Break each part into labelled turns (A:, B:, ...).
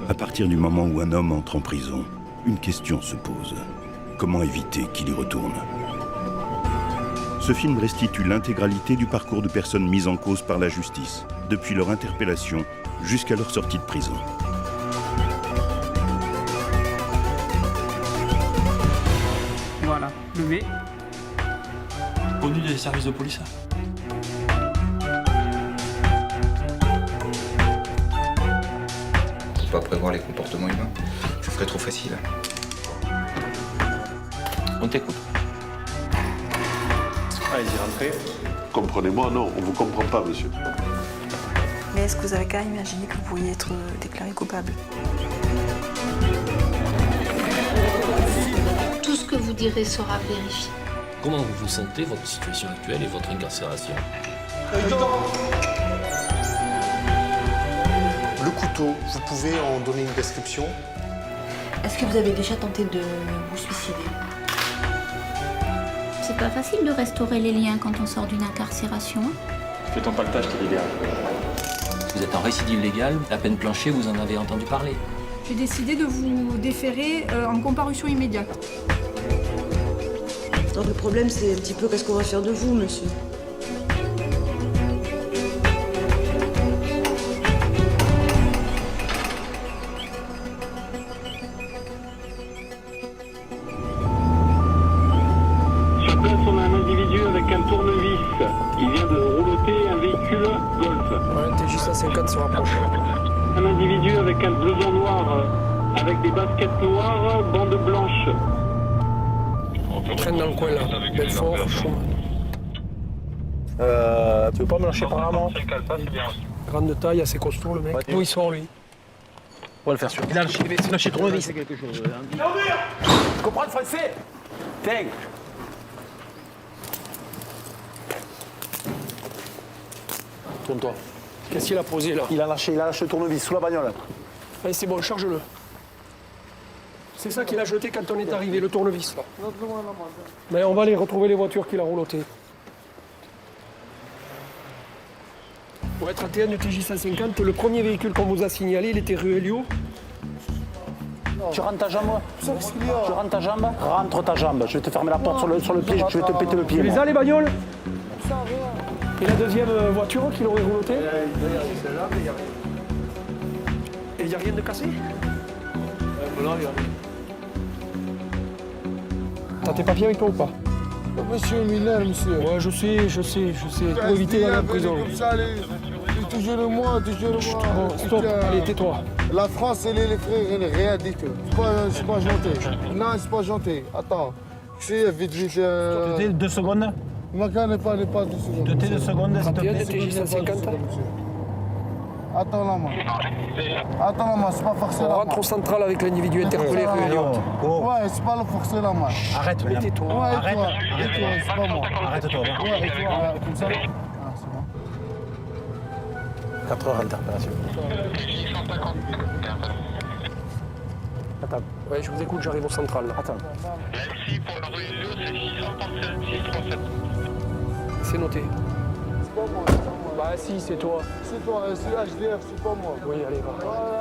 A: À partir du moment où un homme entre en prison, une question se pose. Comment éviter qu'il y retourne ? Ce film restitue l'intégralité du parcours de personnes mises en cause par la justice, depuis leur interpellation jusqu'à leur sortie de prison.
B: Voilà, levé.
C: Connu des services de police.
D: Faut pas prévoir les comportements humains. Ça serait trop facile.
C: On t'écoute.
E: Allez-y, rentrez.
F: Comprenez-moi, non, on ne vous comprend pas, monsieur.
G: Mais est-ce que vous avez quand même imaginé que vous pourriez être déclaré coupable?
H: Tout ce que vous direz sera vérifié.
I: Comment vous vous sentez, votre situation actuelle et votre incarcération?
E: Le couteau, vous pouvez en donner une description?
J: Est-ce que vous avez déjà tenté de vous suicider?
H: C'est pas facile de restaurer les liens quand on sort d'une incarcération.
C: Fais ton palpage, t'es libéré.
I: Vous êtes en récidive légale, la peine plancher, vous en avez entendu parler.
B: J'ai décidé de vous déférer en comparution immédiate.
J: Donc le problème, c'est un petit peu qu'est-ce qu'on va faire de vous, monsieur?
K: Sur place, on a un individu avec un tournevis. Il vient de rouloter un véhicule Golf.
L: Ouais, TJ 150 se rapproche.
K: Un individu avec un blouson noir, avec des baskets noires, bandes blanches.
L: On traîne dans le coin là, Belfort, Schumann.
E: Tu veux pas me lâcher par la main?
L: Grande taille, assez costaud le mec. Où il sort lui?
E: On va le faire sûr. Il a lâché tournevis. C'est quelque chose. Tu comprends le français? Tiens. Tourne-toi.
L: Qu'est-ce qu'il a posé là?
E: Il a lâché le tournevis sous la bagnole.
L: Allez, c'est bon, charge-le. C'est ça qu'il a jeté quand on est arrivé, le tournevis là. Mais on va aller retrouver les voitures qu'il a roulotées. Ouais, 31 de TJ 150, le premier véhicule qu'on vous a signalé, il était rue Elio.
E: Tu rentres ta jambe? Tu rentres ta jambe? Rentre ta jambe. Je vais te fermer la porte sur le pied, je vais te péter le pied.
L: Tu les as les bagnoles? Et la deuxième voiture qu'il aurait roulotée? Et il n'y a rien de cassé? T'as tes papiers avec toi ou pas?
M: Monsieur mineur, monsieur.
L: Ouais, je sais. Pour éviter d'aller en prison.
M: Toujours le moi.
L: Bon, stop, allez, tais-toi.
M: La France, elle est les frères, elle est rien dit que. C'est pas gentil. Non, c'est pas gentil. Attends. C'est vite.
E: 2 secondes.
M: Ma canne n'est pas 2 secondes.
E: 2 secondes, s'il te plaît.
L: TJ 150.
M: Attends la main, c'est pas forcé
L: On
M: la
L: rentre au central avec l'individu interpellé rue Elliot.
M: Ouais, c'est pas le forcer la main.
E: Arrête,
L: mais tais-toi.
M: Ouais, arrête, c'est pas moi.
E: Arrête-toi.
M: Ouais, et toi, comme ça. Ah, c'est bon.
E: 4 heures d'interpellation. Attends.
L: Ouais, je vous écoute, j'arrive au central. Là.
E: Attends.
K: Merci pour la rue Elio, c'est 637.
L: C'est noté.
M: C'est pas moi.
L: Bah si, c'est toi.
M: C'est toi, c'est HDF, c'est pas moi.
L: Oui, allez, va.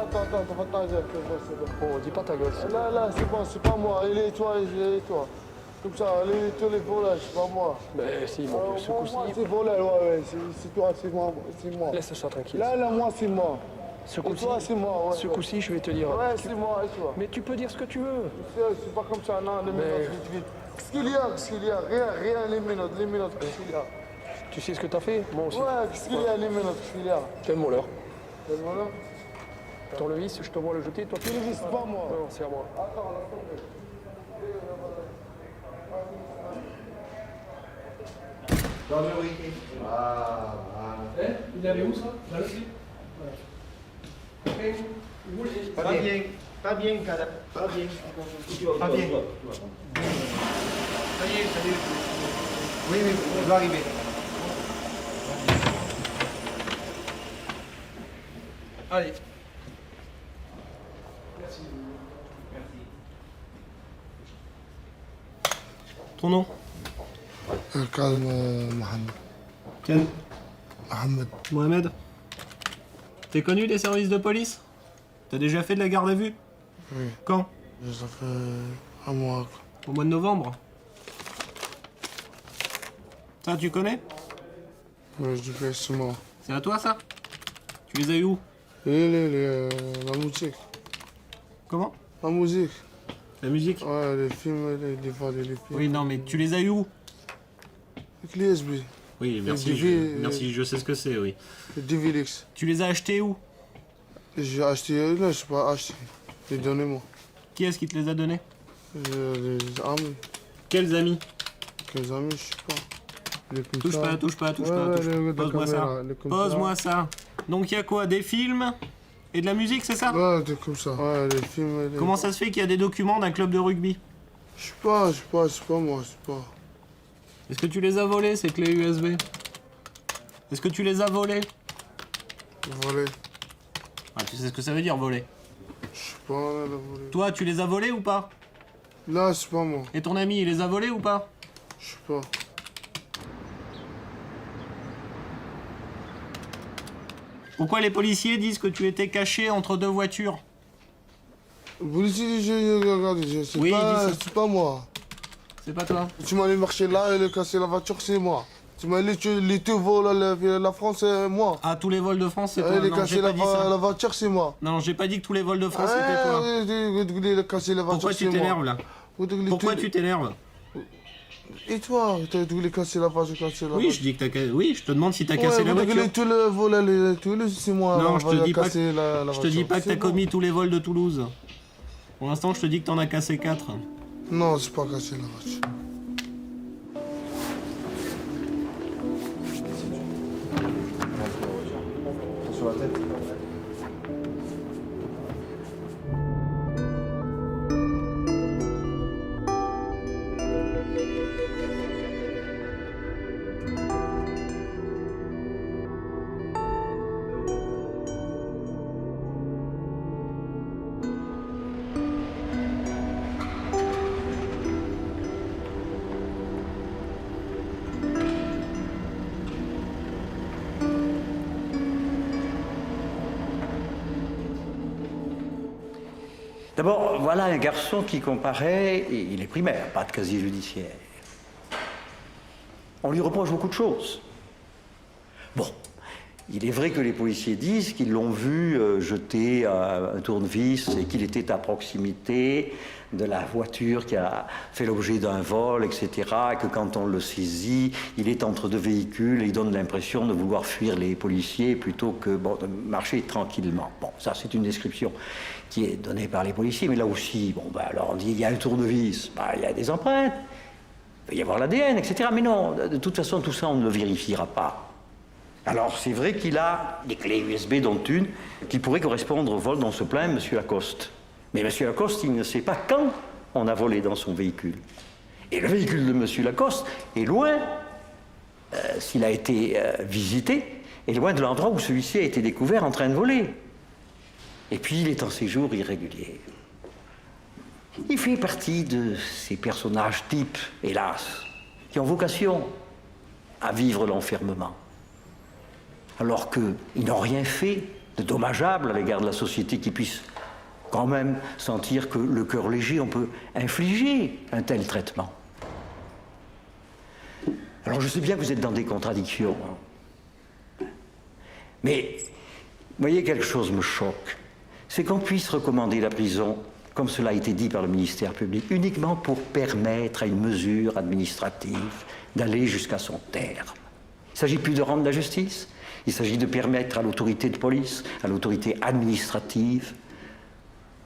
M: Attends, va ta gueule, c'est bon.
L: Bon, dis pas ta gueule.
M: Là, c'est bon, c'est pas moi. Il est toi. Comme ça, tous les volets, c'est pas moi.
L: Mais si, mon Dieu, ce coup-ci.
M: C'est volé, ouais, c'est toi, c'est moi.
L: Laisse-le tranquille.
M: Là, moi, c'est moi.
L: Ce coup-ci,
M: toi, c'est moi, ouais.
L: Ce coup-ci, je vais te dire.
M: Ouais, c'est moi, et toi.
L: Mais tu peux dire ce que tu veux.
M: C'est pas comme ça, non, les minotes, vite. Qu'est-ce qu'il y a? Rien, les minotes, qu'est-ce qu'il y a?
L: Tu sais ce que t'as fait? Moi aussi.
M: Ouais, qu'est-ce qu'il y a, les minotes, qu'est-ce qu'il y a?
L: Quel voleur.
M: Quel voleur?
L: Tournevis, je te vois le jeter, toi tu le vis.
M: C'est pas moi.
L: Non, c'est à moi.
M: Attends, laisse tomber. Dans le week-end.
L: Il allait où ça? Dans le slip.
M: Pas bien, cara. Pas bien. Ça y est, salut. Oui, on doit arriver.
L: Allez.
M: Merci.
L: Ton nom?
M: Calme, Mohamed.
L: Quel?
M: Ahmed.
L: Mohamed. T'es connu des services de police? T'as déjà fait de la garde à vue?
M: Oui.
L: Quand?
M: Ça fait un mois.
L: Au mois de novembre. Ça, tu connais?
M: Oui, je dis c'est moi.
L: C'est à toi, ça? Tu les as eu où?
M: La musique.
L: Comment?
M: La musique.
L: La musique?
M: Ouais, les films, les films.
L: Oui, non, mais tu les as eu où?
M: Avec l'ISB.
L: Oui, merci, merci, je sais ce que c'est, oui.
M: Le DVLX.
L: Tu les as achetés où?
M: J'ai acheté, là, je sais pas acheté. J'ai donné moi.
L: Qui est-ce qui te les a donnés?
M: Les amis.
L: Quels amis?
M: Quels amis, je sais pas. Les
L: Touche pas. Pose-moi ça. Pose-moi ça. Donc il y a quoi? Des films et de la musique, c'est ça?
M: Ouais, des comme ça. Ouais, les films.
L: Comment ça se fait qu'il y a des documents d'un club de rugby?
M: Je sais pas moi, je sais pas.
L: Est-ce que tu les as volés, ces clés USB? Est-ce que tu les as volés?
M: Volé.
L: Ah, tu sais ce que ça veut dire, voler?
M: Je sais pas, là, volé.
L: Toi, tu les as volés ou pas?
M: Là, c'est pas moi.
L: Et ton ami, il les a volés ou pas?
M: Je sais pas.
L: Pourquoi les policiers disent que tu étais caché entre deux voitures?
M: Le policier, regarde,
L: Oui,
M: c'est pas moi.
L: C'est pas toi?
M: Tu m'as allé marcher là et le casser la voiture, c'est moi. Tu m'as allé les deux vols, la France, c'est moi.
L: Ah, tous les vols de France, c'est toi?
M: Les
L: Non,
M: casser
L: j'ai pas dit ça.
M: la voiture, c'est moi.
L: Non, j'ai pas dit que tous les vols de France, c'était toi.
M: Les casser la voiture,
L: Pourquoi tu t'énerves, là? Pourquoi tu t'énerves?
M: Et toi, tu voulais casser la voiture,
L: Oui, je dis que t'as... Oui, je te demande si t'as cassé la voiture.
M: Tous les vols, c'est moi.
L: Non, je te dis pas
M: je
L: te dis pas que t'as commis tous les vols de Toulouse. Pour l'instant, je te dis que t'en as cassé 4.
M: Non, j'ai pas cassé la voiture.
D: Sur la tête.
E: D'abord, voilà un garçon qui comparaît, et il est primaire, pas de casier judiciaire. On lui reproche beaucoup de choses. Bon, il est vrai que les policiers disent qu'ils l'ont vu jeter un tournevis et qu'il était à proximité de la voiture qui a fait l'objet d'un vol, etc. Et que quand on le saisit, il est entre deux véhicules et il donne l'impression de vouloir fuir les policiers plutôt que de marcher tranquillement. Bon, ça c'est une description qui est donnée par les policiers, mais là aussi, alors on dit il y a un tournevis, il y a des empreintes, il peut y avoir l'ADN, etc. Mais non, de toute façon, tout ça, on ne le vérifiera pas. Alors, c'est vrai qu'il a des clés USB, dont une qui pourrait correspondre au vol dont se plaint M. Lacoste. Mais M. Lacoste, il ne sait pas quand on a volé dans son véhicule. Et le véhicule de M. Lacoste est loin, s'il a été visité, est loin de l'endroit où celui-ci a été découvert en train de voler. Et puis, il est en séjour irrégulier. Il fait partie de ces personnages types, hélas, qui ont vocation à vivre l'enfermement. Alors qu'ils n'ont rien fait de dommageable à l'égard de la société qui puisse quand même sentir que le cœur léger, on peut infliger un tel traitement. Alors je sais bien que vous êtes dans des contradictions. Mais, vous voyez, quelque chose me choque. C'est qu'on puisse recommander la prison, comme cela a été dit par le ministère public, uniquement pour permettre à une mesure administrative d'aller jusqu'à son terme. Il ne s'agit plus de rendre la justice, il s'agit de permettre à l'autorité de police, à l'autorité administrative,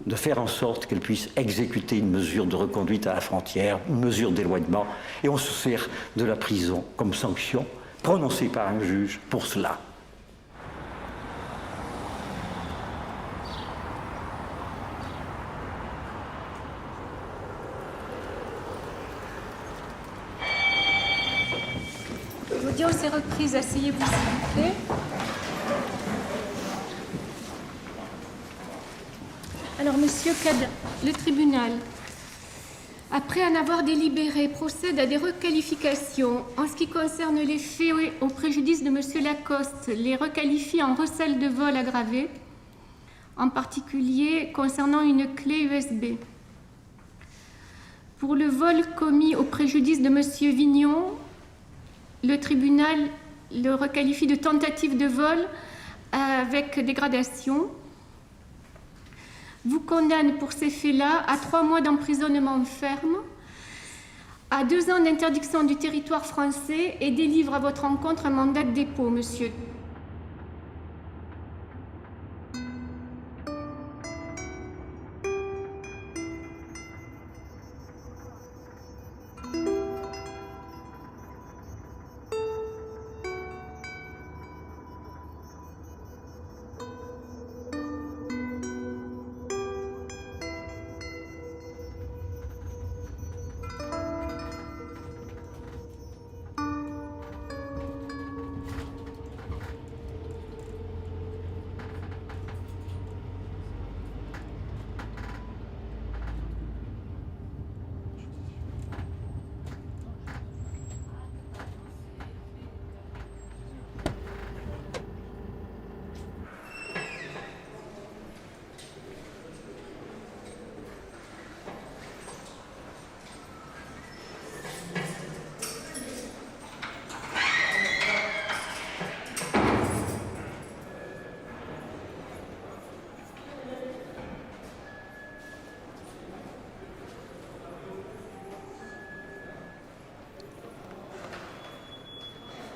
E: de faire en sorte qu'elle puisse exécuter une mesure de reconduite à la frontière, une mesure d'éloignement, et on se sert de la prison comme sanction prononcée par un juge pour cela.
B: L'audience est reprise, asseyez-vous s'il vous plaît. Alors, monsieur Cadin, le tribunal
H: Après en avoir délibéré, procède à des requalifications. En ce qui concerne les faits au préjudice de M. Lacoste, les requalifie en recel de vol aggravé, en particulier concernant une clé USB. Pour le vol commis au préjudice de M. Vignon, le tribunal le requalifie de tentative de vol avec dégradation. Vous condamne pour ces faits-là à 3 mois d'emprisonnement ferme, à 2 ans d'interdiction du territoire français et délivre à votre encontre un mandat de dépôt, monsieur.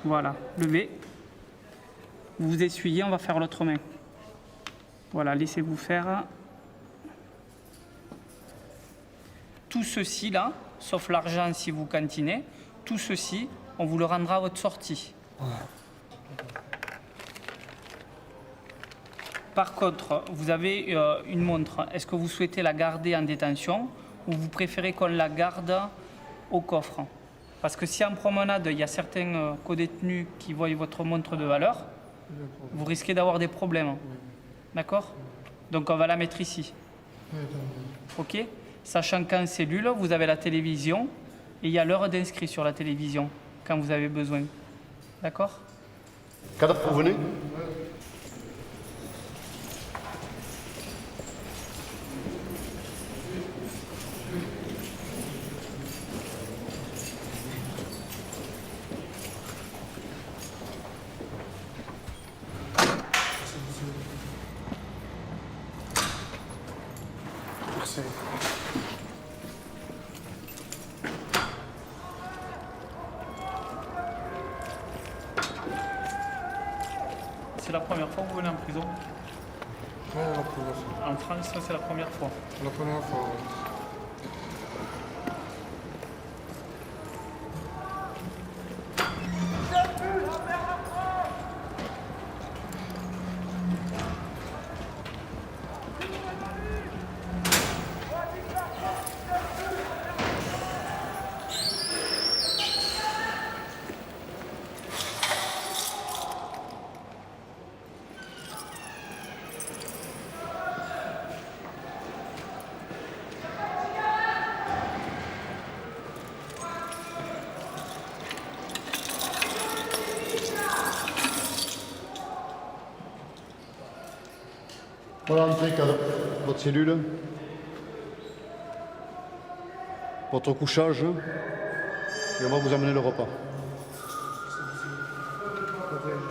N: Voilà, levez. Vous vous essuyez, on va faire l'autre main. Voilà, laissez-vous faire. Tout ceci là, sauf l'argent si vous cantinez, tout ceci, on vous le rendra à votre sortie. Par contre, vous avez une montre. Est-ce que vous souhaitez la garder en détention ou vous préférez qu'on la garde au coffre? Parce que si en promenade, il y a certains codétenus qui voient votre montre de valeur, vous risquez d'avoir des problèmes. D'accord? Donc on va la mettre ici. OK? Sachant qu'en cellule, vous avez la télévision et il y a l'heure d'inscrit sur la télévision quand vous avez besoin. D'accord?
F: Cadavre, vous venez?
N: C'est la première fois que vous venez en prison?
M: Ouais, la première fois.
N: En France, c'est la première fois.
M: La première fois, ouais.
F: Voilà l'entrée, cadavre. Votre cellule. Votre couchage. Et on va vous amener le repas.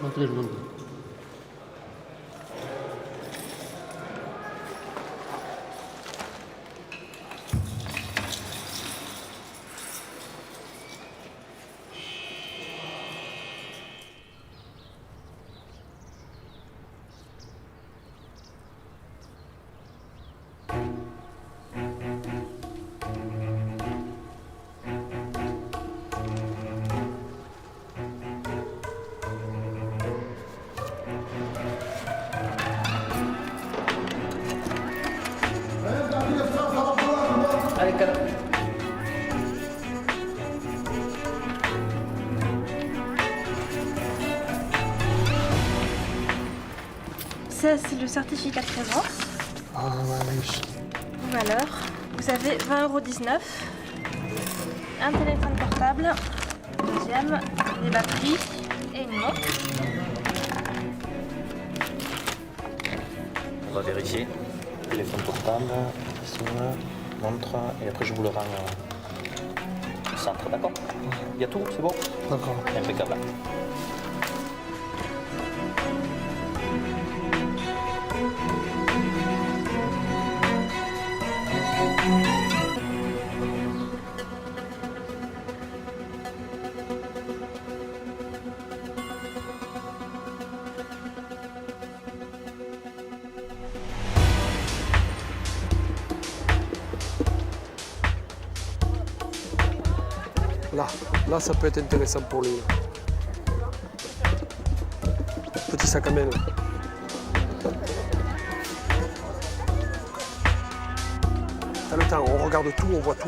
F: Entrez, je vous en prie.
G: Ça, c'est le certificat de présence.
M: Ah, ouais, oui.
G: Valeur. Vous avez 20,19 €. un téléphone portable, deuxième, des batteries et une montre.
I: On va vérifier. Téléphone portable, montre, et après je vous le rends au centre, d'accord? Il y a tout, c'est bon?
L: D'accord.
I: Impeccable.
L: Là, ça peut être intéressant pour lui. Petit sac à main. Là. T'as le temps, on regarde tout, on voit tout.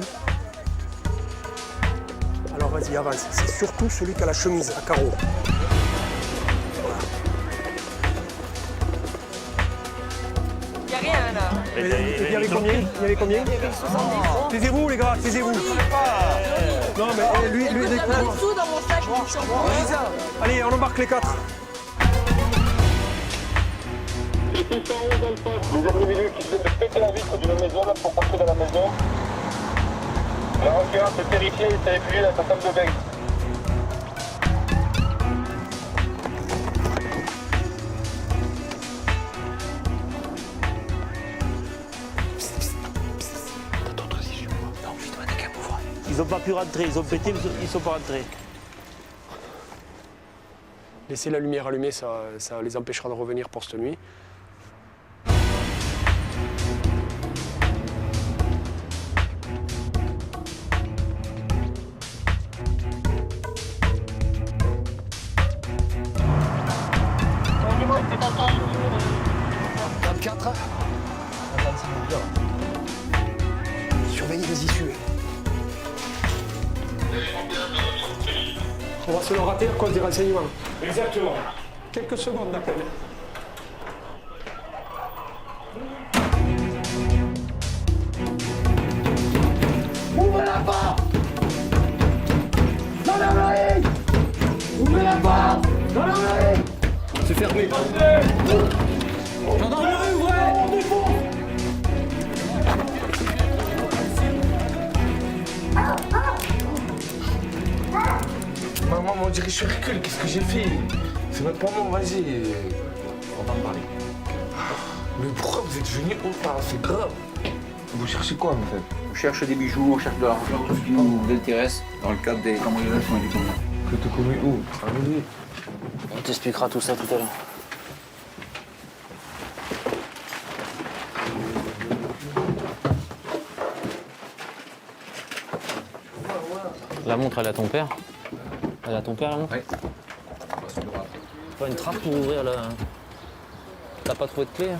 L: Alors vas-y, avance. C'est surtout celui qui a la chemise à carreaux.
G: Il n'y a rien là.
L: Il y avait combien? Il y avait combien? Taisez-vous les gars, taisez-vous. Non mais lui,
G: Il y a plein de sous dans mon sac.
L: Allez, on embarque les 4.
K: C'était 111 Alpha. Les individus qui essaient de péter la vitre d'une maison là pour partir de la maison. La référence est terrifiée et s'est réfugié dans sa salle de bain.
C: Ils n'ont pas pu rentrer, ils ont pété, ils ne sont pas rentrés.
L: Laissez la lumière allumée, ça les empêchera de revenir pour cette nuit. Surveillez les issues. On va se le rater à cause des renseignements.
K: Exactement.
L: Quelques secondes d'appel.
M: Ouvrez la porte! Gendarmerie! Ouvrez la porte! Gendarmerie!
L: C'est fermé.
M: Gendarmerie, ouvrez!
O: Maman, on dirait que je recule, qu'est-ce que j'ai fait? C'est même pas moi, vas-y. On va en parler. Mais pourquoi vous êtes venus autant? C'est grave. Vous cherchez quoi en fait?
D: On cherche des bijoux, on cherche de l'argent, tout ce qui nous intéresse dans le cadre des cambriolages qu'on a du commun.
O: Que te connais où? À Midi.
I: On t'expliquera tout ça tout à l'heure. La montre, elle a ton père? Elle a ton père, la montre?
D: Oui.
I: Pas une trappe pour ouvrir la... T'as pas trouvé de clé? Hein?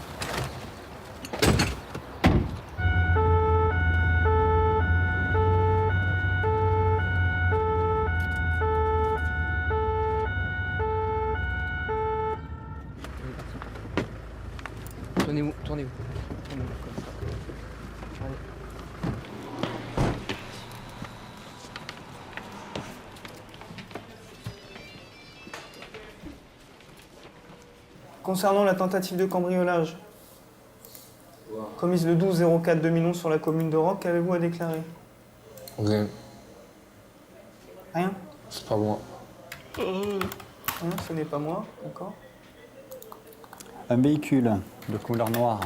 D: Tournez-vous, tournez-vous.
P: Concernant la tentative de cambriolage commise le 12-04-2011 sur la commune de Roques, qu'avez-vous à déclarer?
O: Rien.
P: Rien?
O: C'est pas moi.
P: Rien, ce n'est pas moi, d'accord.
Q: Un véhicule de couleur noire,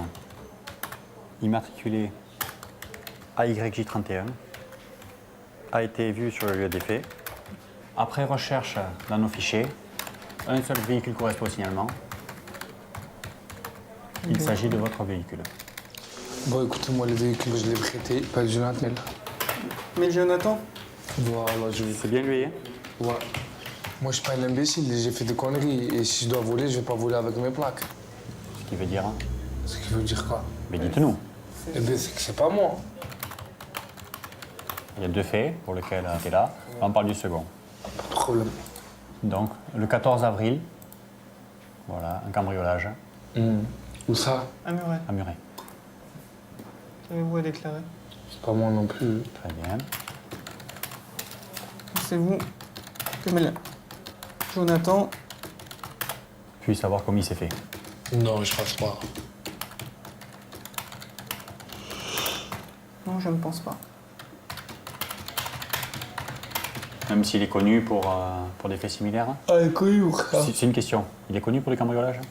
Q: immatriculé AYJ31, a été vu sur le lieu des faits. Après recherche dans nos fichiers, un seul véhicule correspond au signalement. Il s'agit de votre véhicule.
O: Bon, écoutez-moi, le véhicule, je l'ai prêté, pas le Jonathan.
P: Mais Jonathan?
O: Voilà, je vais.
Q: C'est bien lui, hein?
O: Ouais. Moi, je suis pas un imbécile, j'ai fait des conneries. Et si je dois voler, je vais pas voler avec mes plaques.
Q: Ce qui veut dire, hein?
O: Ce qui veut dire quoi?
Q: Mais dites-nous.
O: Eh bien, c'est que c'est pas moi.
Q: Il y a deux faits pour lesquels tu es là. On parle du second.
O: Pas de problème.
Q: Donc, le 14 avril, voilà, un cambriolage.
O: Où ça?
P: À Muret.
Q: À Muret.
P: Qu'avez-vous à déclarer?
O: C'est pas moi non plus.
Q: Très bien.
P: C'est vous, Kamel. Jonathan.
Q: Puis savoir comment il s'est fait.
O: Non, je pense pas.
P: Non, je ne pense pas.
Q: Même s'il est connu pour des faits similaires.
O: Ah, il est connu ou quoi?
Q: C'est une question. Il est connu pour les cambriolages?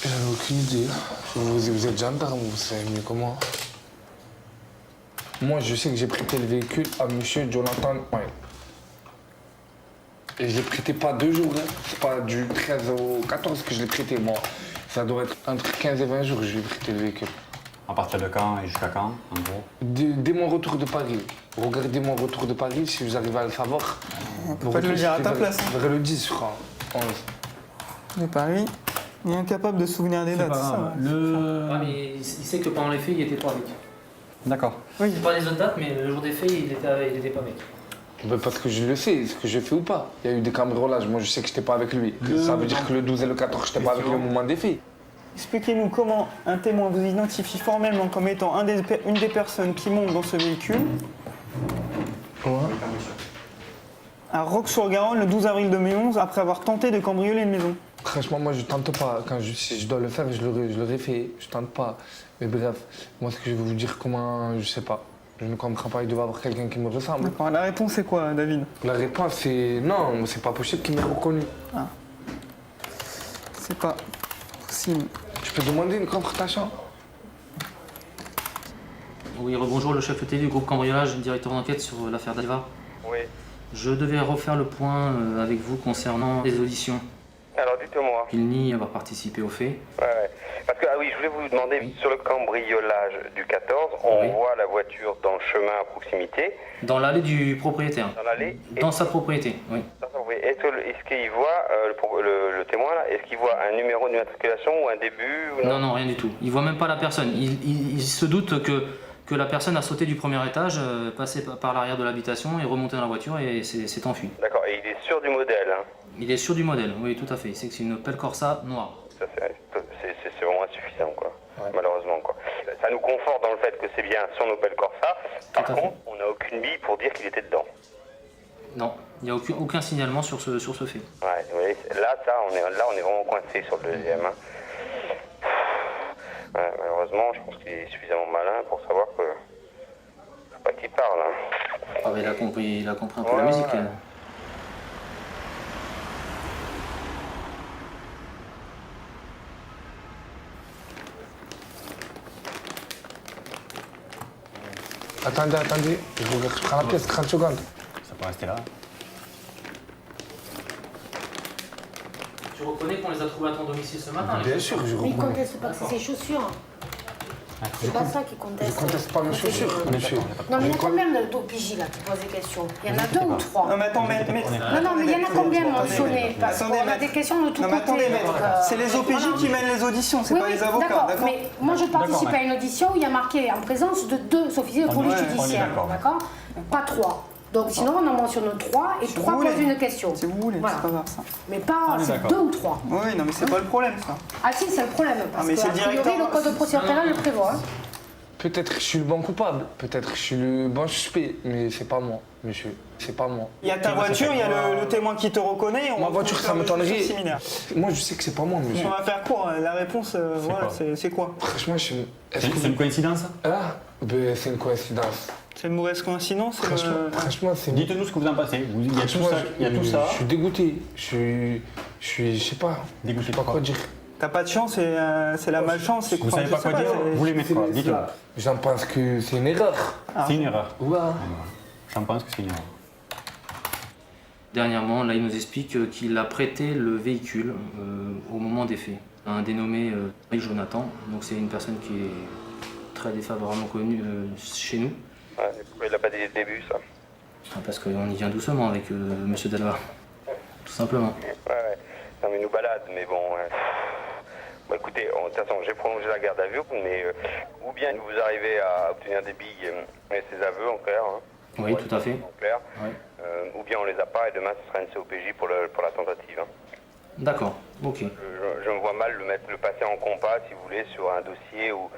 O: J'en ai aucune idée. Vous êtes gendarme, vous savez mieux que moi. Moi, je sais que j'ai prêté le véhicule à monsieur Jonathan. Ouais. Et je l'ai prêté pas 2 jours. Hein. C'est pas du 13 au 14 que je l'ai prêté, moi. Ça doit être entre 15 et 20 jours que je lui ai prêté le véhicule.
Q: À partir de quand et jusqu'à quand, en gros?
O: Dès mon retour de Paris. Regardez mon retour de Paris, si vous arrivez à le savoir.
P: On peut pas te le dire à ta place.
O: Vers le 10, je crois. 11.
P: De Paris, il est incapable de se souvenir des dates. Ça.
N: mais il sait que pendant les faits, il était pas avec.
Q: D'accord.
P: Oui.
N: Pas les autres dates, mais le jour des faits, il était pas avec.
O: Ben parce que je le sais, est-ce que je fais ou pas? Il y a eu des cambriolages, moi je sais que j'étais pas avec lui. Ça veut dire que le 12 et le 14, j'étais pas avec lui au moment des faits.
P: Expliquez-nous comment un témoin vous identifie formellement comme étant une des personnes qui monte dans ce véhicule à Roques-sur-Garonne le 12 avril 2011 après avoir tenté de cambrioler une maison.
O: Franchement, moi je tente pas. Si je dois le faire, je l'aurais fait. Je tente pas. Mais bref, moi ce que je vais vous dire, comment, je sais pas. Je ne comprends pas, il doit y avoir quelqu'un qui me ressemble.
P: D'accord, la réponse c'est quoi, David?
O: La réponse c'est non, c'est pas possible qu'il m'ait reconnu.
P: Ah. C'est pas possible.
O: Je peux demander une confrontation?
N: Oui, rebonjour, le chef ETV du groupe cambriolage, directeur d'enquête sur l'affaire Dalva.
K: Oui.
N: Je devais refaire le point avec vous concernant les auditions.
K: Alors dites-moi.
N: Il nie avoir participé aux faits.
K: Ouais. Parce que, ah oui, je voulais vous demander, sur le cambriolage du 14, on voit la voiture dans le chemin à proximité.
N: Dans l'allée du propriétaire.
K: Dans l'allée.
N: Dans sa propriété, oui.
K: Est-ce qu'il voit, le témoin là, est-ce qu'il voit un numéro de matriculation ou un début ou
N: Non, rien du tout. Il voit même pas la personne. Il se doute que la personne a sauté du premier étage, passé par l'arrière de l'habitation et remonté dans la voiture et s'est enfui.
K: D'accord, et il est sûr du modèle, hein?
N: Il est sûr du modèle, oui, tout à fait. Il sait que c'est une Opel Corsa noire.
K: Ça, c'est vraiment insuffisant, quoi. Ouais. Malheureusement, quoi. Ça nous conforte dans le fait que c'est bien son Opel Corsa. Par contre, on n'a aucune bille pour dire qu'il était dedans.
N: Non, il n'y a aucun signalement sur ce fait.
K: Ouais, vous voyez, là, on est vraiment coincé sur le deuxième. Hein. Ouais, malheureusement, je pense qu'il est suffisamment malin pour savoir que c'est pas qu'il parle. Hein.
N: Ah, mais il a compris un peu la musique. Ouais.
O: Attendez, je prends la pièce, 30 secondes.
Q: Ça peut rester là.
N: Tu reconnais qu'on les a trouvés à ton domicile ce matin?
O: Bien sûr, je
J: Mais il
O: reconnais.
J: conteste pas que c'est ses chaussures. C'est pas ça qu'il conteste.
O: Je conteste pas mes chaussures, monsieur.
J: Non, mais il y a combien d'OPJ là qui posent des questions? Il y en a 2 ou 3?
P: Non mais attends, mais...
J: Non, mais il y en a combien mentionnés? Parce qu'on a des questions de tous côtés.
P: Non mais attendez, maître, c'est les OPJ qui mènent les auditions, c'est pas les avocats, d'accord?
J: Mais moi je participe à une audition où il y a marqué en présence de 2 officiers de police judiciaire, d'accord? Pas 3. Donc sinon on en mentionne 3 et 3 posent une question.
P: Si vous voulez, c'est pas grave ça.
J: Mais pas 2 ou 3.
P: Oui, non mais c'est pas le problème ça.
J: Ah si, c'est le problème, parce que a priori le code de procédure pénale le prévoit.
O: Peut-être que je suis le bon coupable, peut-être que je suis le bon suspect, mais c'est pas moi, monsieur. C'est pas moi.
P: Il y a ta voiture, il y a le témoin qui te reconnaît.
O: Ma voiture, ça m'étonnerait. Moi, je sais que c'est pas moi, monsieur.
P: On va faire court. La réponse, voilà, c'est quoi?
O: Franchement,
Q: C'est une coïncidence?
O: Ah, ben c'est une coïncidence.
P: C'est une mauvaise coïncidence?
O: Franchement, c'est...
Q: Dites-nous ce que vous en pensez. Il y a tout ça.
O: Je suis dégoûté. Je sais pas.
Q: Dégoûté,
O: je sais pas quoi dire.
P: T'as pas de chance, c'est la malchance.
Q: Vous savez pas quoi dire? Vous les mettez quoi? Dites-le.
O: J'en pense que c'est une erreur.
Q: C'est une erreur.
O: Ouais.
Q: J'en pense que c'est une erreur.
N: Dernièrement, là, il nous explique qu'il a prêté le véhicule au moment des faits. Un dénommé Jonathan, donc c'est une personne qui est très défavorablement connue chez nous.
K: Ouais, pourquoi il l'a pas dit dès le début, ça?
N: Parce qu'on y vient doucement avec Monsieur Dalva, tout simplement.
K: Ouais. Non mais il nous balade, mais bon... Bon, écoutez, de toute façon, j'ai prolongé la garde à vue, mais ou bien vous arrivez à obtenir des billes et ses aveux en clair. Hein,
N: oui, tout à fait.
K: En clair.
N: Ouais.
K: Ou bien on les a pas et demain ce sera une COPJ pour la tentative. Hein.
N: D'accord, ok.
K: Je me vois mal le passer en compas, si vous voulez, sur un dossier où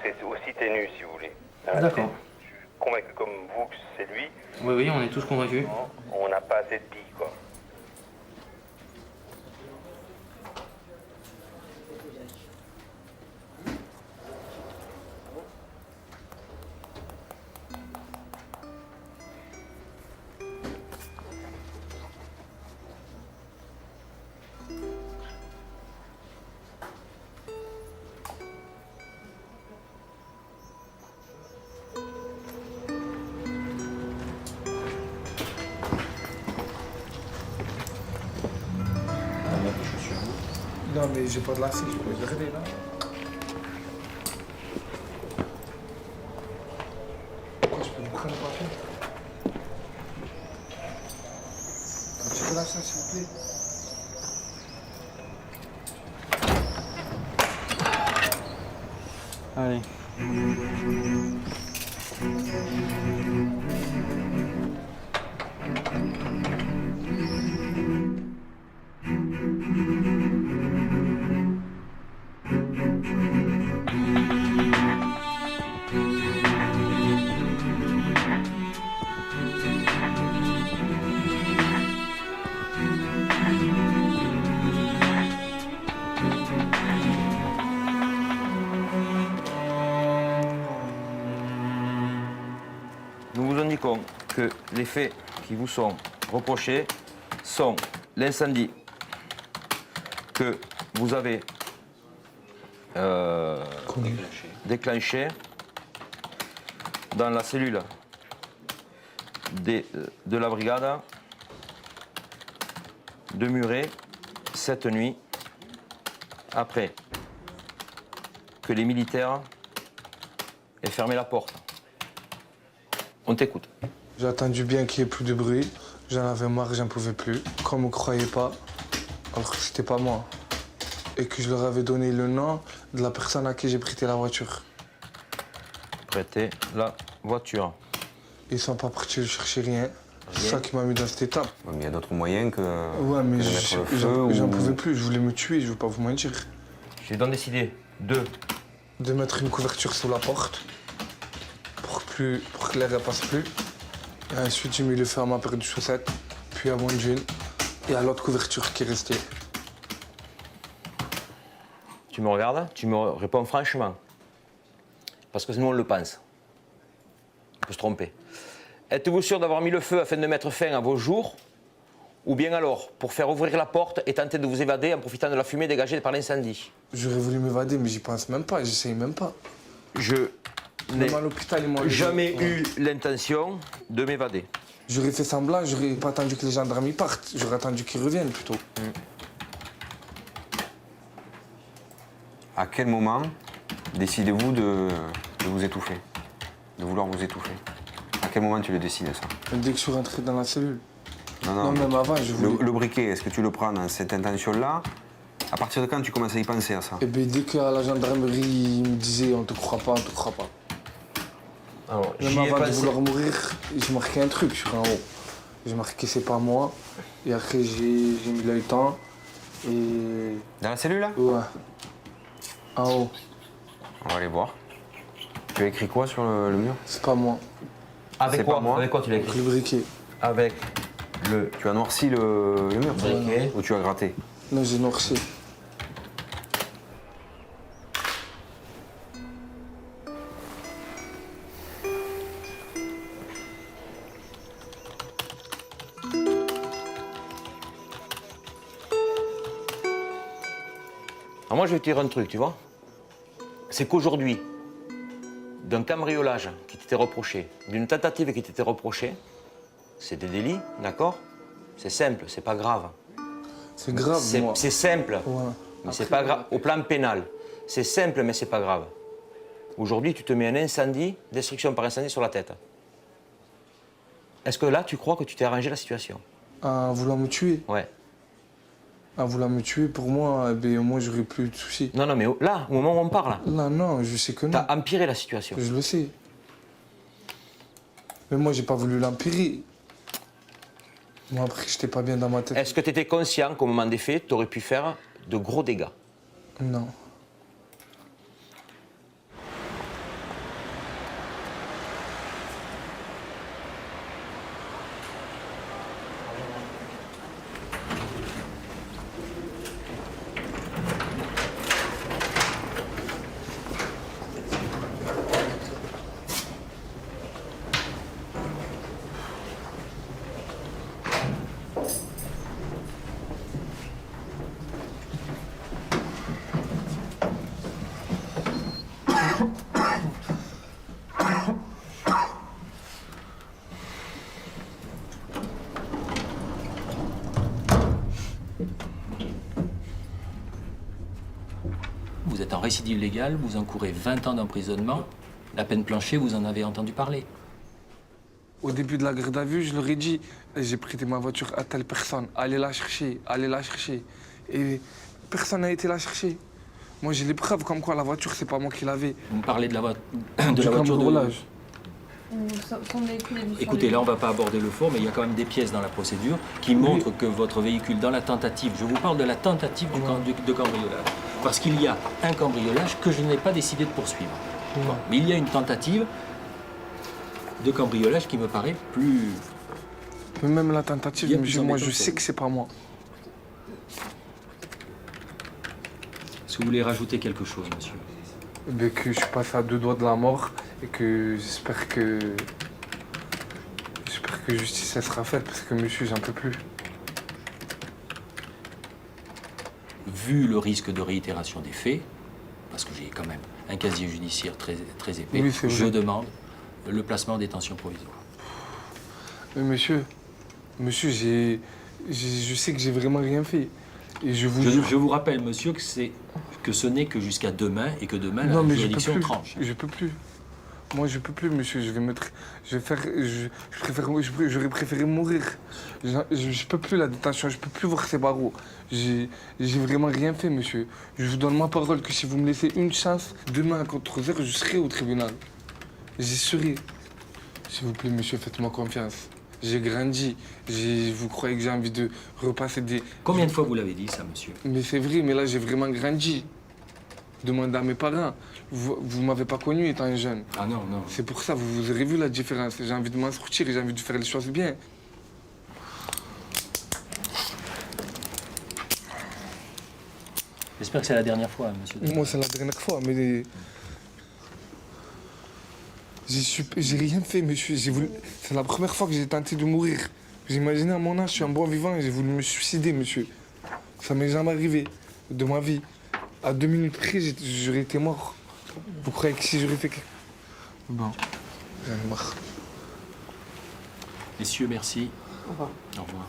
K: c'est aussi ténu, si vous voulez.
N: D'accord.
K: Je suis convaincus comme vous que c'est lui,
I: Oui, on est tous convaincus.
K: on n'a pas assez de billes, quoi.
M: Non, mais j'ai pas de lacets, je peux les garder là. Pourquoi je peux me prendre le papier? Un petit peu lacet, s'il vous plaît.
Q: Allez.
R: Nous vous indiquons que les faits qui vous sont reprochés sont l'incendie que vous avez déclenché dans la cellule de la brigade de Muret cette nuit, après que les militaires aient fermé la porte. On t'écoute.
M: J'ai attendu bien qu'il n'y ait plus de bruit. J'en avais marre, j'en pouvais plus. Quand on ne me croyait pas, alors que c'était pas moi. Et que je leur avais donné le nom de la personne à qui j'ai prêté la voiture.
R: Prêter la voiture.
M: Ils sont pas partis chercher rien. C'est ça qui m'a mis dans cette étape.
S: Ouais, mais il y a d'autres moyens que,
M: Ouais, mais
S: que de mettre le feu
M: j'en
S: ou-
M: pouvais plus. Je voulais me tuer, je veux pas vous mentir.
R: J'ai donc décidé
M: de mettre une couverture sous la porte pour que l'air ne passe plus. Et ensuite, j'ai mis le feu à ma paire de chaussettes, puis à mon jean et à l'autre couverture qui est restée.
R: Tu me regardes, tu me réponds franchement. Parce que sinon on le pense. On peut se tromper. Êtes-vous sûr d'avoir mis le feu afin de mettre fin à vos jours? Ou bien alors, pour faire ouvrir la porte et tenter de vous évader en profitant de la fumée dégagée par l'incendie?
M: J'aurais voulu m'évader, mais j'y pense même pas, j'essaye même pas.
R: Je n'ai
M: Même à l'hôpital, ils m'ont
R: jamais eu l'intention de m'évader.
M: J'aurais fait semblant, j'aurais pas attendu que les gendarmes y partent, j'aurais attendu qu'ils reviennent plutôt.
S: À quel moment décidez-vous de vous étouffer? De vouloir vous étouffer? À quel moment tu le décides, ça?
M: Dès que je suis rentré dans la cellule.
S: Non,
M: même avant, je voulais...
S: Le briquet, est-ce que tu le prends dans cette intention-là? À partir de quand tu commences à y penser à ça?
M: Et bien, dès qu'à la gendarmerie, ils me disaient on te croit pas, on te croit pas.
R: Alors,
M: Même avant de vouloir mourir, j'ai marqué un truc sur en haut. J'ai marqué c'est pas moi. Et après, j'ai mis l'œil temps. Et...
S: Dans la cellule, là?
M: Ouais. En haut.
S: On va aller voir. Tu as écrit quoi sur le mur?
M: C'est pas moi.
R: Avec
S: C'est
R: quoi?
S: pas moi.
R: Avec quoi tu l'as écrit?
M: Le briquet.
R: Avec le...
S: Tu as noirci le mur?
R: Briquet.
S: Ou tu as gratté?
M: Non, j'ai noirci.
R: Alors moi, je vais te dire un truc, tu vois. C'est qu'aujourd'hui, d'un cambriolage qui t'était reproché, d'une tentative qui t'était reprochée, c'est des délits, d'accord? C'est simple, c'est pas grave.
M: C'est grave, moi.
R: C'est simple,
M: Ouais.
R: mais c'est pas grave. Au plan pénal, c'est simple, mais c'est pas grave. Aujourd'hui, tu te mets un incendie, destruction par incendie sur la tête. Est-ce que là, tu crois que tu t'es arrangé la situation?
M: En voulant me tuer?
R: Ouais.
M: En voulant me tuer, pour moi, eh bien, moi, j'aurais plus de soucis.
R: Non, non, mais là, au moment où on parle,
M: Non, non, je sais que non.
R: t'as empiré la situation.
M: Je le sais. Mais moi, j'ai pas voulu l'empirer. Moi, après, j'étais pas bien dans ma tête.
R: Est-ce que tu étais conscient qu'au moment des faits, tu aurais pu faire de gros dégâts?
M: Non.
T: Vous êtes en récidive légale, vous encourez 20 ans d'emprisonnement. La peine planchée, vous en avez entendu parler.
M: Au début de la garde à vue, je leur ai dit, j'ai prêté ma voiture à telle personne, allez la chercher, allez la chercher. Et personne n'a été la chercher. Moi, j'ai les preuves comme quoi la voiture, c'est pas moi qui l'avais.
T: Vous me parlez de la, voiture
M: cambriolage.
T: Écoutez, là, on ne va pas aborder le fond, mais il y a quand même des pièces dans la procédure qui montrent que votre véhicule, dans la tentative, je vous parle de la tentative de cambriolage, parce qu'il y a un cambriolage que je n'ai pas décidé de poursuivre. Bon, mais il y a une tentative de cambriolage qui me paraît plus...
M: Mais même la tentative, monsieur, moi, je sais que c'est pas moi.
T: Est-ce que vous voulez rajouter quelque chose, monsieur?
M: Mais que je suis passé à 2 doigts de la mort et que j'espère que justice elle sera faite parce que monsieur, j'en peux plus.
T: Vu le risque de réitération des faits, parce que j'ai quand même un casier judiciaire très épais,
M: oui,
T: je demande le placement en détention provisoire.
M: Mais monsieur, je sais que j'ai vraiment rien fait. Et je
T: vous rappelle, monsieur, que ce n'est que jusqu'à demain et que demain, la juridiction tranche.
M: Je peux plus. Moi, je peux plus, monsieur. J'aurais préféré mourir. Je peux plus la détention, je peux plus voir ces barreaux. J'ai vraiment rien fait, monsieur. Je vous donne ma parole que si vous me laissez une chance, demain à 4h, je serai au tribunal. J'y serai. S'il vous plaît, monsieur, faites-moi confiance. J'ai grandi. Vous croyez que j'ai envie de repasser des...
T: Combien de fois vous l'avez dit, ça, monsieur?
M: Mais c'est vrai, mais là, j'ai vraiment grandi. Demandez à mes parents. Vous m'avez pas connu étant jeune.
T: Ah non, non.
M: C'est pour ça, vous aurez vu la différence. J'ai envie de m'en sortir et j'ai envie de faire les choses bien.
T: J'espère que c'est la dernière fois, monsieur.
M: Moi, c'est la dernière fois, mais... J'ai rien fait, monsieur. C'est la première fois que j'ai tenté de mourir. Vous imaginez, à mon âge, je suis un bon vivant et j'ai voulu me suicider, monsieur. Ça m'est jamais arrivé de ma vie. À 2 minutes près, j'aurais été mort. Vous croyez que si j'aurais fait quelque... Bon, j'en ai marre.
T: Messieurs, merci.
M: Au revoir.
T: Au revoir.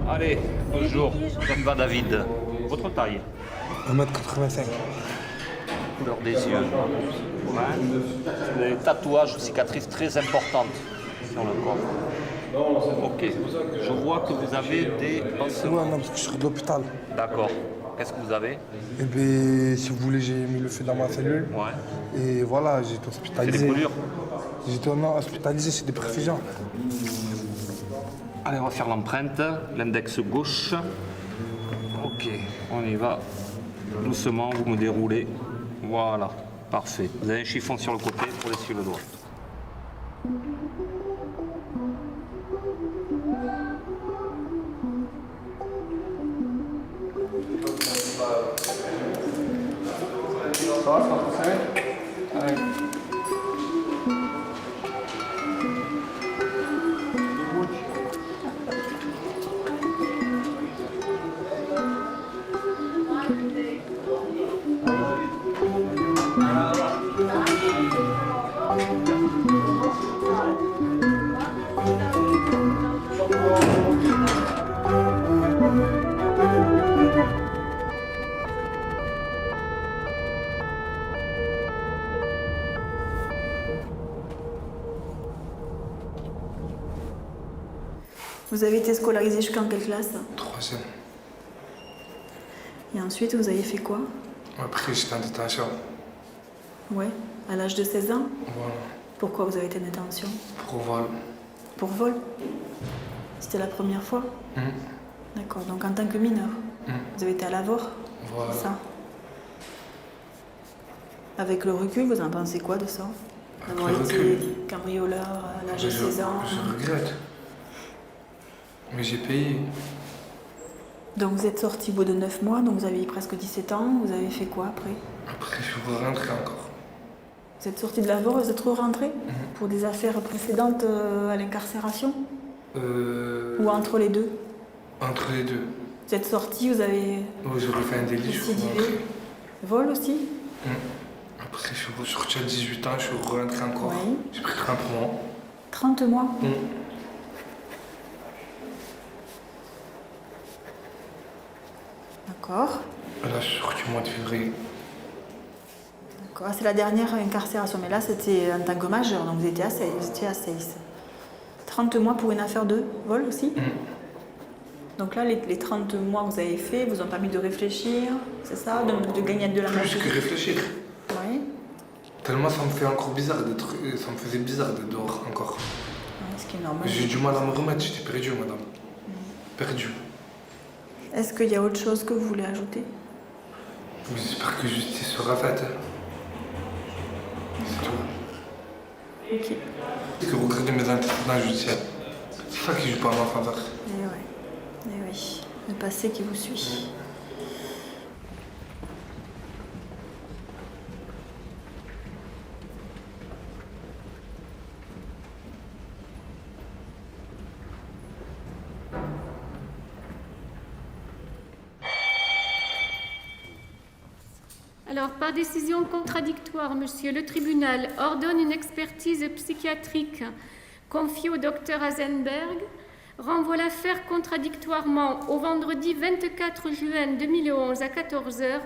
I: Allez, bonjour, comme va David? Votre taille?
M: 1m85.
I: Couleur des yeux. Des tatouages, cicatrices très importantes sur le corps. Ok, je vois que vous avez des pansements.
M: Ouais, non, parce que je suis de l'hôpital.
I: D'accord. Qu'est-ce que vous avez?
M: Eh bien, si vous voulez, j'ai mis le feu dans ma cellule.
I: Ouais.
M: Et voilà, j'ai été hospitalisé.
I: C'est des brûlures?
M: J'ai été hospitalisé, c'est des perfusions.
I: Allez, on va faire l'empreinte, l'index gauche. Ok, on y va. Doucement, vous me déroulez. Voilà, parfait. Vous avez un chiffon sur le côté pour essuyer le doigt.
P: Ça va, c'est pas trop serré? Allez.
G: Vous avez été scolarisé jusqu'en quelle classe?
M: 3e.
G: Et ensuite, vous avez fait quoi?
M: Après, j'étais en détention.
G: Ouais, à l'âge de 16 ans?
M: Voilà.
G: Pourquoi vous avez été en détention?
M: Pour vol.
G: Pour vol? C'était la première fois? D'accord, donc en tant que mineur? Vous avez été à l'AVOR?
M: Voilà.
G: C'est ça. Avec le recul, vous en pensez quoi de ça? D'avoir été cambrioleur à l'âge de 16 ans?
M: Je regrette. Mais j'ai payé.
G: Donc vous êtes sorti au bout de 9 mois, donc vous avez presque 17 ans. Vous avez fait quoi après?
M: Après, je suis rentré encore.
G: Vous êtes sorti de la VOR, vous êtes rentré pour des affaires précédentes à l'incarcération? Ou entre les deux?
M: Entre les deux.
G: Vous êtes sorti, vous avez...
M: Oui, j'aurais fait un délit, je suis rentré.
G: Vol aussi?
M: Après, je suis sorti à 18 ans, je suis rentré encore.
G: Oui.
M: J'ai pris 30 mois.
G: 30 mois? D'accord.
M: Là, je suis sorti au mois de février.
G: D'accord. C'est la dernière incarcération, mais là c'était en tant que majeur, donc vous étiez à 16. 30 mois pour une affaire de vol aussi? Donc là, les 30 mois que vous avez fait vous ont permis de réfléchir, c'est ça? De gagner de la maturité?
M: Plus que réfléchir.
G: Oui.
M: Tellement ça me fait encore bizarre d'être... Ça me faisait bizarre d'être dehors encore.
G: Ouais, ce qui est normal.
M: J'ai eu du mal à me remettre, j'étais perdu, madame. Perdu.
G: Est-ce qu'il y a autre chose que vous voulez ajouter?
M: J'espère que justice sera faite. C'est tout.
G: Ok.
M: Parce que regretter mes antécédents judiciaires. C'est ça qui joue pas en ma faveur.
G: Eh ouais. Eh oui. Le passé qui vous suit.
H: Alors, par décision contradictoire, monsieur, le tribunal ordonne une expertise psychiatrique confiée au docteur Hasenberg, renvoie l'affaire contradictoirement au vendredi 24 juin 2011 à 14 h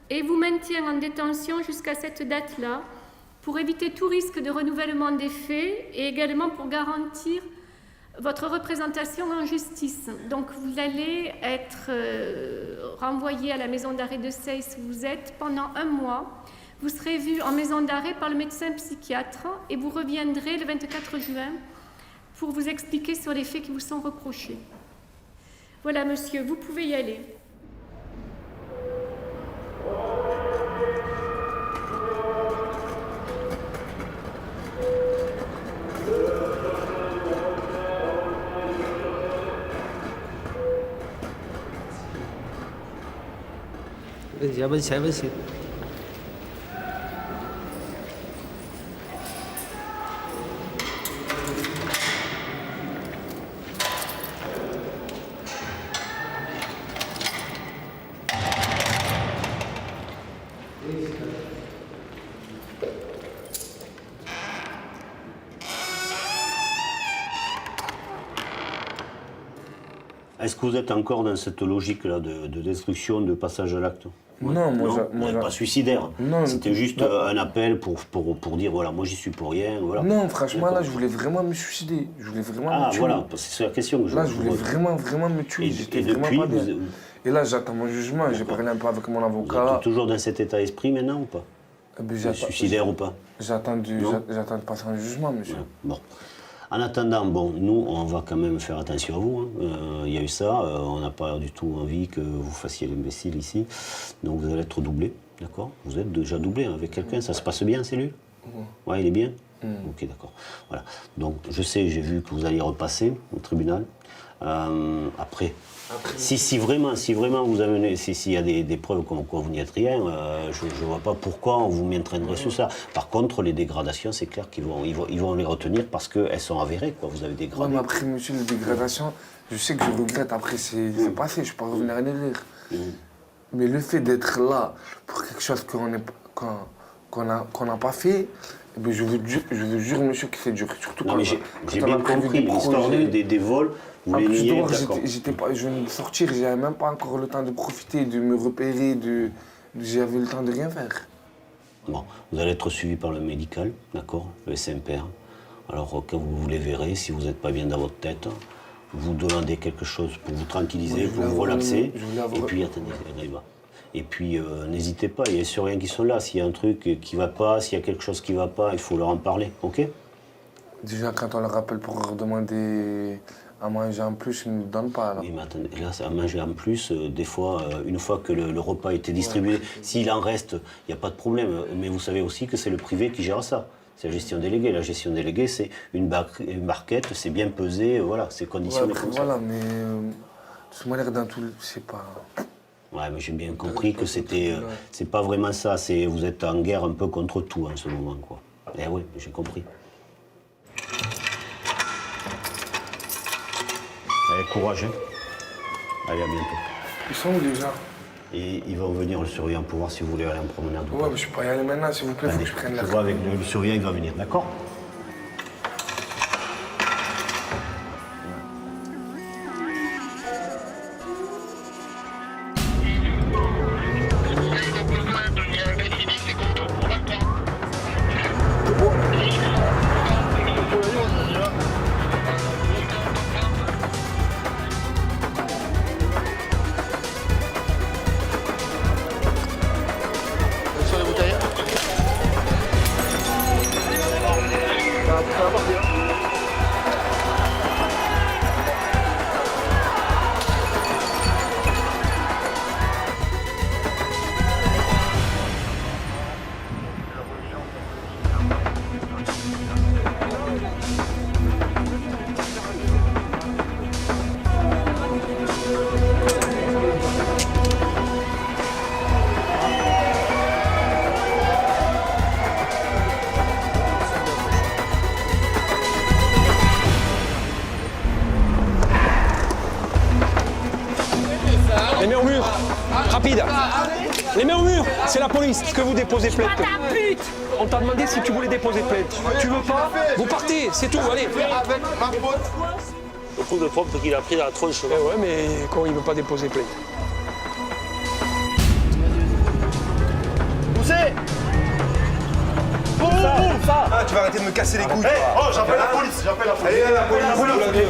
H: et vous maintient en détention jusqu'à cette date-là pour éviter tout risque de renouvellement des faits et également pour garantir votre représentation en justice. Donc vous allez être renvoyé à la maison d'arrêt de Seyss où vous êtes pendant 1 mois. Vous serez vu en maison d'arrêt par le médecin psychiatre et vous reviendrez le 24 juin pour vous expliquer sur les faits qui vous sont reprochés. Voilà, monsieur, vous pouvez y aller.
C: Vas-y, avancez, avancez.
U: Est-ce que vous êtes encore dans cette logique-là de destruction, de passage à l'acte?
M: Non,
U: Pas suicidaire.
M: Non,
U: c'était juste un appel pour dire voilà, moi j'y suis pour rien. Voilà.
M: Non, franchement, là, je voulais vraiment me suicider. Je voulais vraiment me tuer.
U: Voilà, c'est la question que je
M: Là, je voulais vraiment me tuer. J'étais vraiment pas bien. Et là, j'attends mon jugement. J'ai parlé un peu avec mon avocat.
U: Vous êtes toujours dans cet état d'esprit maintenant ou pas? Suicidaire ou pas?
M: J'attends de passer un jugement, monsieur.
U: Bon. En attendant, bon, nous, on va quand même faire attention à vous. Il y a eu ça, on n'a pas du tout envie que vous fassiez l'imbécile ici. Donc vous allez être doublé, d'accord? Vous êtes déjà doublé avec quelqu'un, ça se passe bien en cellule? Ouais, il est bien? Ok, d'accord. Voilà. Donc je sais, j'ai vu que vous alliez repasser au tribunal. Après, si vraiment vous avez, s'il y a des preuves comme quoi vous n'y êtes rien, je ne vois pas pourquoi on vous m'entraînerait sur ça. Par contre, les dégradations, c'est clair qu'ils vont les retenir parce qu'elles sont avérées, quoi. Vous avez dégradé.
M: Ouais, mais après, monsieur, les dégradations, je sais que je regrette. Après, c'est passé, je ne peux pas revenir à dire. Mais le fait d'être là pour quelque chose qu'on n'a pas fait, je vous jure, monsieur, que c'est dur. Surtout
U: non, mais j'ai bien compris l'histoire des vols. Vous les niez, d'accord.
M: Je venais de sortir, j'avais même pas encore le temps de profiter, de me repérer, j'avais le temps de rien faire.
U: Bon, vous allez être suivi par le médical, d'accord, le SMPR. Alors quand vous les verrez, si vous n'êtes pas bien dans votre tête, vous demandez quelque chose pour vous tranquilliser, pour vous relaxer. Et puis attendez, et puis n'hésitez pas, il y a les surveillants qui sont là. S'il y a un truc qui ne va pas, s'il y a quelque chose qui ne va pas, il faut leur en parler, ok?
M: Déjà quand on leur rappelle pour leur demander à manger en plus, ils ne nous donnent pas. Là.
U: Oui, mais attendez, là, à manger en plus, des fois, une fois que le repas a été distribué, s'il en reste, il n'y a pas de problème. Mais vous savez aussi que c'est le privé qui gère ça. C'est la gestion déléguée. La gestion déléguée, c'est une barquette, c'est bien pesé, voilà, c'est conditionné comme ça.
M: Voilà, mais ça m'a l'air d'un tout, je sais pas.
U: Ouais, mais j'ai bien compris que c'était, c'est pas vraiment ça. C'est, vous êtes en guerre un peu contre tout en ce moment, quoi. Eh oui, j'ai compris. Allez, courage, hein. Allez, à bientôt.
M: Ils sont où déjà?
U: Et ils vont venir, le surveillant, pour voir si vous voulez aller en promenade.
M: Ouais, mais je peux pas y aller maintenant, s'il vous plaît, faut que je prenne la...
U: Je vois avec le surveillant, il va venir, d'accord?
L: Les mains au mur. Rapide. Les mains au mur. C'est la police. Est-ce que vous déposez plainte? On t'a demandé si tu voulais déposer plainte. Tu veux pas? Vous partez. C'est tout. Allez.
C: Avec ma pote. Le coup de pompe qu'il a pris dans la tronche.
L: Eh ouais, mais comment il veut pas déposer plainte?
A: Poussez! Ça. Ah, tu vas arrêter de me casser les couilles. Oh, j'appelle la police, Allez, la police.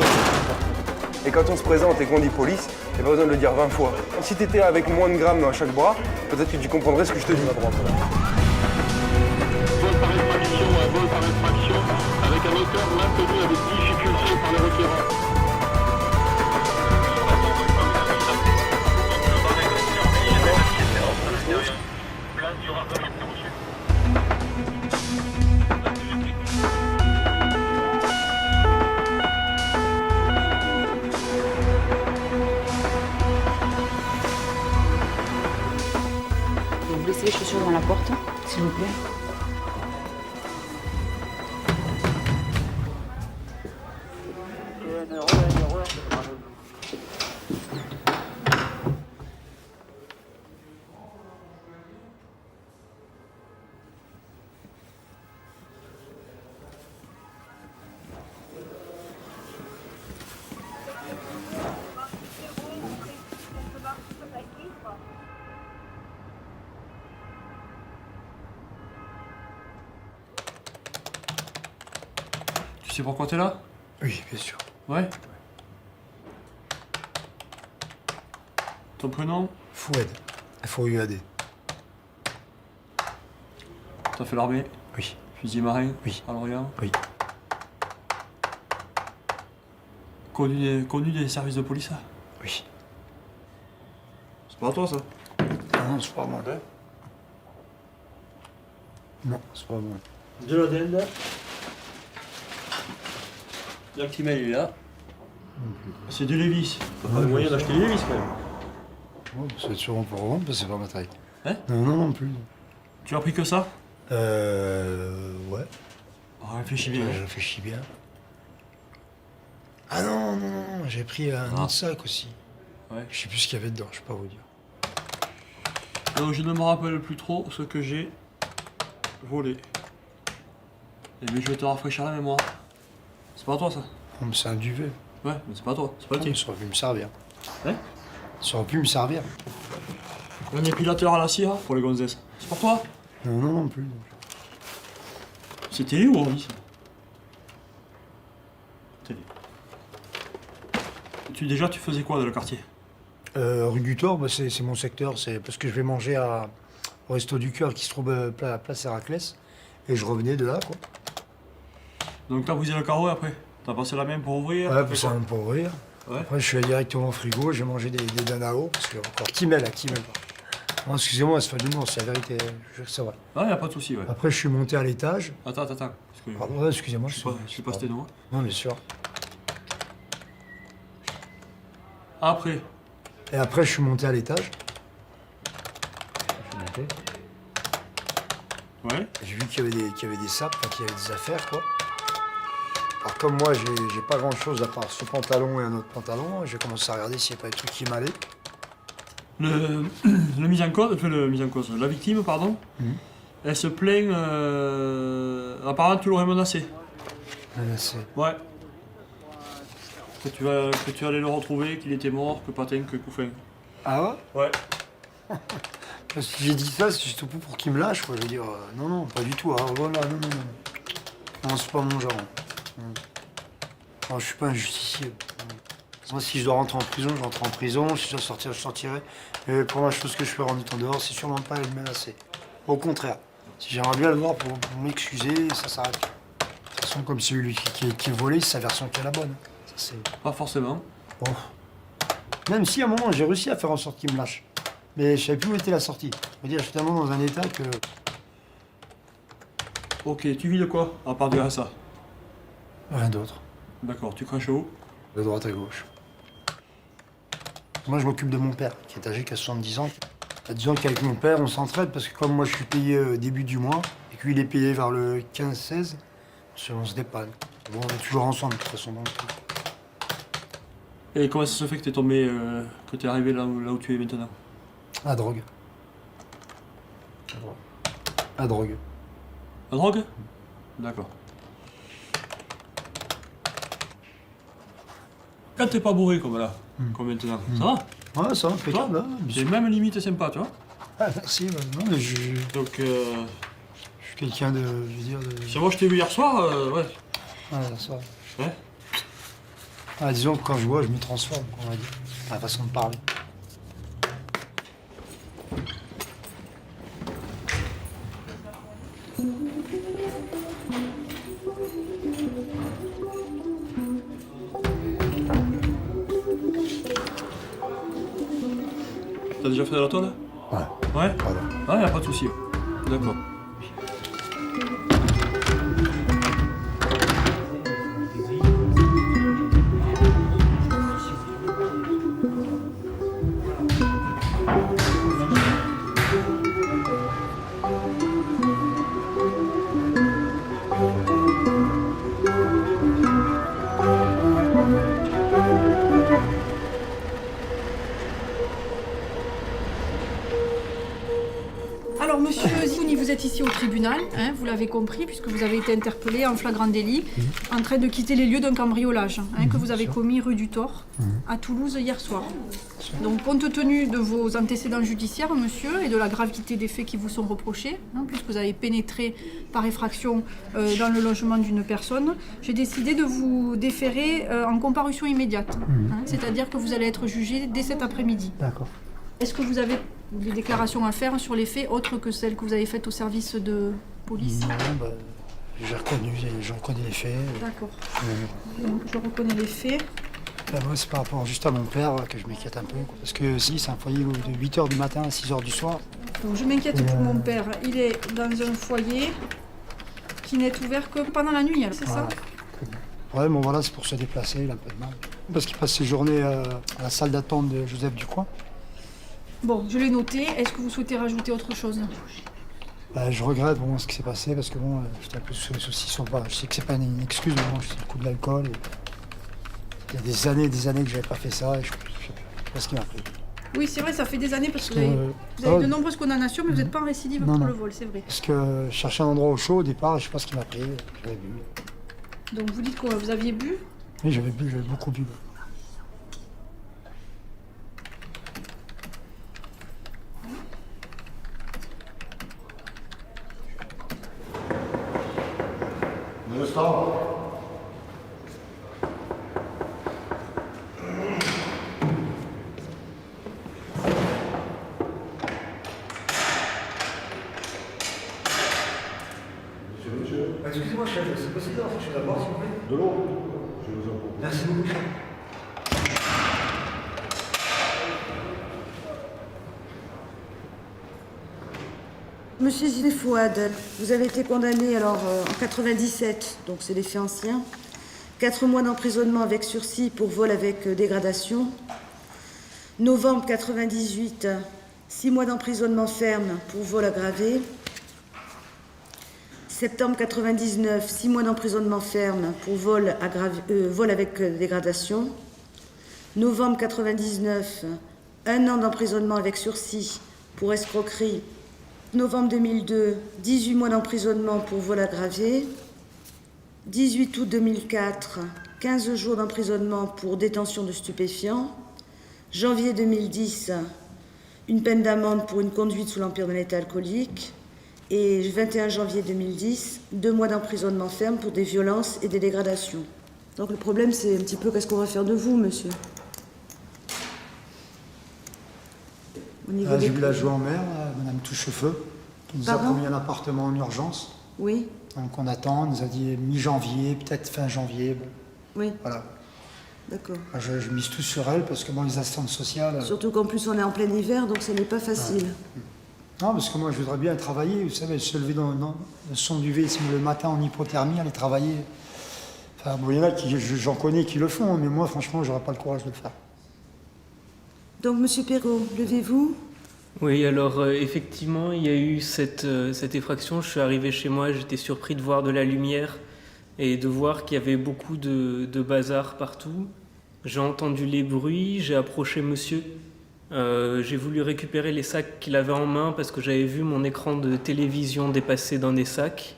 A: Et quand on se présente et qu'on dit police, t'as pas besoin de le dire 20 fois. Si t'étais avec moins de grammes à chaque bras, peut-être que tu comprendrais ce que je te dis.
V: Vol par effraction, avec un moteur maintenu avec difficulté par les requérants.
W: Vous laissez les chaussures dans la porte, s'il vous plaît.
X: Tu sais pourquoi t'es là?
F: Oui, bien sûr.
X: Ouais. Ton prénom?
F: Fouad. F-O-U-A-D.
X: T'as fait l'armée?
F: Oui.
X: Fusil marin?
F: Oui.
X: À Lorient?
F: Oui.
X: Connu des services de police?
F: Oui.
X: C'est pas à toi ça?
F: Non, c'est pas moi. Non, c'est pas moi.
X: De la dinde. L'actimel il est là. C'est des Levi's. T'as pas les moyens d'acheter des Levi's quand même.
F: Oh, ça va être sûrement pour revendre parce que c'est pas ma taille.
X: Hein?
F: Non plus.
X: Tu as pris que ça?
F: Ouais.
X: Réfléchis bien.
F: Je réfléchis bien. Ah non, j'ai pris un autre sac aussi.
X: Ouais.
F: Je sais plus ce qu'il y avait dedans, je peux pas vous dire.
X: Donc je ne me rappelle plus trop ce que j'ai volé. Mais je vais te rafraîchir la mémoire. C'est pas à toi ça?
F: Non, mais c'est un duvet.
X: Ouais, mais c'est pas à toi, c'est pas le tien.
F: Ça aurait pu me servir.
X: Hein?
F: Ça aurait pu me servir.
X: Un épilateur à la cire pour les gonzesses. C'est pour toi?
F: Non plus.
X: C'est télé ou ordi ça? Télé. Déjà, tu faisais quoi dans le quartier?
F: Rue du Thor, bah, c'est mon secteur. C'est parce que je vais manger au Resto du Cœur qui se trouve à Place Héraclès. Et je revenais de là, quoi.
X: Donc t'as brisé le carreau après? T'as passé la main pour ouvrir?
F: Ouais, passé la main pour ouvrir.
X: Ouais.
F: Après, je suis allé directement au frigo, j'ai mangé des Danao, parce que encore Timel. Non, excusez-moi, c'est pas de l'humour, c'est la vérité. Je jure que c'est vrai.
X: Ah, y a pas de souci, ouais.
F: Après, je suis monté à l'étage.
X: Attends.
F: Pardon, ouais, excusez-moi.
X: Je suis pas sténo.
F: Non, bien sûr.
X: Après.
F: Et après, je suis monté à l'étage.
X: Ouais.
F: J'ai vu qu'il y avait des sapes, qu'il y avait des affaires, quoi. Alors comme moi, j'ai pas grand-chose à part ce pantalon et un autre pantalon, j'ai commencé à regarder s'il n'y a pas des trucs qui m'allaient.
X: La victime, pardon, elle se plaint, apparemment tu l'aurais menacé.
F: Menacé?
X: Ouais. Que tu allais le retrouver, qu'il était mort, que patin, que couffin.
F: Ah ouais?
X: Ouais.
F: Parce que j'ai dit ça, c'est juste pour qu'il me lâche, quoi. Je veux dire, non, pas du tout. Alors voilà, non. Non, c'est pas mon genre. Non, je suis pas un justicier. Moi, si je dois rentrer en prison, je rentre en prison. Si je dois sortir, je sortirai. Mais pour la chose que je fais en étant dehors, c'est sûrement pas le menacer. Au contraire, si j'aimerais bien le voir pour m'excuser, ça s'arrête. De toute façon, comme c'est lui qui est volé, c'est sa version qui est la bonne. Ça, c'est...
X: Pas forcément.
F: Bon. Même si à un moment, j'ai réussi à faire en sorte qu'il me lâche. Mais je savais plus où était la sortie. Je veux dire, je suis tellement dans un état que...
X: Ok, tu vis de quoi, à part de ça?
F: Rien d'autre.
X: D'accord, tu craches où?
F: De droite à gauche. Moi, je m'occupe de mon père, qui est âgé qu'à 70 ans. Disons qu'avec mon père, on s'entraide, parce que comme moi, je suis payé début du mois, et que lui, il est payé vers le 15-16, on se dépanne. Bon, on est toujours ensemble, de toute façon. Donc...
X: Et comment ça se fait que t'es tombé, que t'es arrivé là où tu es maintenant?
F: La drogue. La drogue.
X: La drogue? D'accord. Quand t'es pas bourré comme là, comme maintenant, ça va?
F: Ouais, ça va, impeccable. Hein,
X: c'est même limite sympa, tu vois?
F: Ah, merci. Non, mais
X: Donc,
F: je suis quelqu'un de... Je veux dire...
X: Si moi je t'ai vu hier soir, ouais.
F: Ouais, hier soir.
X: Ouais.
F: Ah, disons que quand je bois, je me transforme, on va dire. La façon de parler.
X: T'as déjà fait de la toile?
F: Ouais.
X: Ouais? Ah, y'a pas de souci. D'accord.
B: Alors, monsieur Zini, vous êtes ici au tribunal, hein, vous l'avez compris, puisque vous avez été interpellé en flagrant délit, en train de quitter les lieux d'un cambriolage que vous avez commis rue du Thor, à Toulouse hier soir. Donc, compte tenu de vos antécédents judiciaires, monsieur, et de la gravité des faits qui vous sont reprochés, puisque vous avez pénétré par effraction dans le logement d'une personne, j'ai décidé de vous déférer en comparution immédiate. C'est-à-dire que vous allez être jugé dès cet après-midi.
F: D'accord.
B: Est-ce que vous avez des déclarations à faire sur les faits autres que celles que vous avez faites au service de police?
F: Non, j'ai reconnu, je reconnais les faits.
B: D'accord. Donc, je reconnais les faits.
F: Moi, c'est par rapport juste à mon père que je m'inquiète un peu. Parce que si, c'est un foyer de 8h du matin à 6h du soir.
B: Donc, je m'inquiète pour mon père. Il est dans un foyer qui n'est ouvert que pendant la nuit, c'est ça?
F: Ouais, bon voilà, c'est pour se déplacer, il a un peu de mal. Parce qu'il passe ses journées à la salle d'attente de Joseph Ducoin.
B: Bon, je l'ai noté. Est-ce que vous souhaitez rajouter autre chose?
F: Je regrette ce qui s'est passé parce que j'étais un peu sous les saucissons. Je sais que c'est pas une excuse, mais c'est le coup de l'alcool. Il y a des années que j'avais pas fait ça et je sais pas ce qui m'a pris.
B: Oui, c'est vrai, ça fait des années parce que vous avez de nombreuses condamnations, mais vous n'êtes pas en récidive pour le vol, c'est vrai.
F: Parce que je cherchais un endroit au chaud au départ et je sais pas ce qui m'a pris. J'avais bu.
B: Donc vous dites quoi? Vous aviez bu?
F: Oui, j'avais beaucoup bu. Excusez-moi, chef, c'est possible d'avoir quelque chose à boire, s'il vous plaît? De l'eau. Je vous en prie. Merci beaucoup, chef.
D: Monsieur Ziné Fouad, vous avez été condamné alors en 97, donc c'est des faits anciens. 4 mois d'emprisonnement avec sursis pour vol avec dégradation. Novembre 98, 6 mois d'emprisonnement ferme pour vol aggravé. Septembre 99, 6 mois d'emprisonnement ferme pour vol avec dégradation. Novembre 99, 1 an d'emprisonnement avec sursis pour escroquerie. Novembre 2002, 18 mois d'emprisonnement pour vol aggravé. 18 août 2004, 15 jours d'emprisonnement pour détention de stupéfiants. Janvier 2010, une peine d'amende pour une conduite sous l'empire d'un état alcoolique. Et 21 janvier 2010, 2 mois d'emprisonnement ferme pour des violences et des dégradations. Donc le problème, c'est un petit peu qu'est-ce qu'on va faire de vous, monsieur?
F: J'ai vu la joie en mer, Madame Touchefeu, qui nous a promis un appartement en urgence.
D: Oui.
F: Donc on attend, on nous a dit mi-janvier, peut-être fin janvier. Bon.
D: Oui.
F: Voilà.
D: D'accord.
F: Je mise tout sur elle parce que bon, les assistantes sociales...
D: Surtout qu'en plus on est en plein hiver, donc ce n'est pas facile.
F: Ouais. Non, parce que moi je voudrais bien travailler, vous savez, se lever dans le son du V le matin en hypothermie, aller travailler. Enfin, bon, il y en a qui, j'en connais qui le font, mais moi franchement, j'aurais pas le courage de le faire.
D: Donc, monsieur Perrault, levez-vous.
E: Oui, alors effectivement, il y a eu cette effraction. Je suis arrivé chez moi, j'étais surpris de voir de la lumière et de voir qu'il y avait beaucoup de bazar partout. J'ai entendu les bruits, j'ai approché monsieur. J'ai voulu récupérer les sacs qu'il avait en main parce que j'avais vu mon écran de télévision dépasser dans des sacs.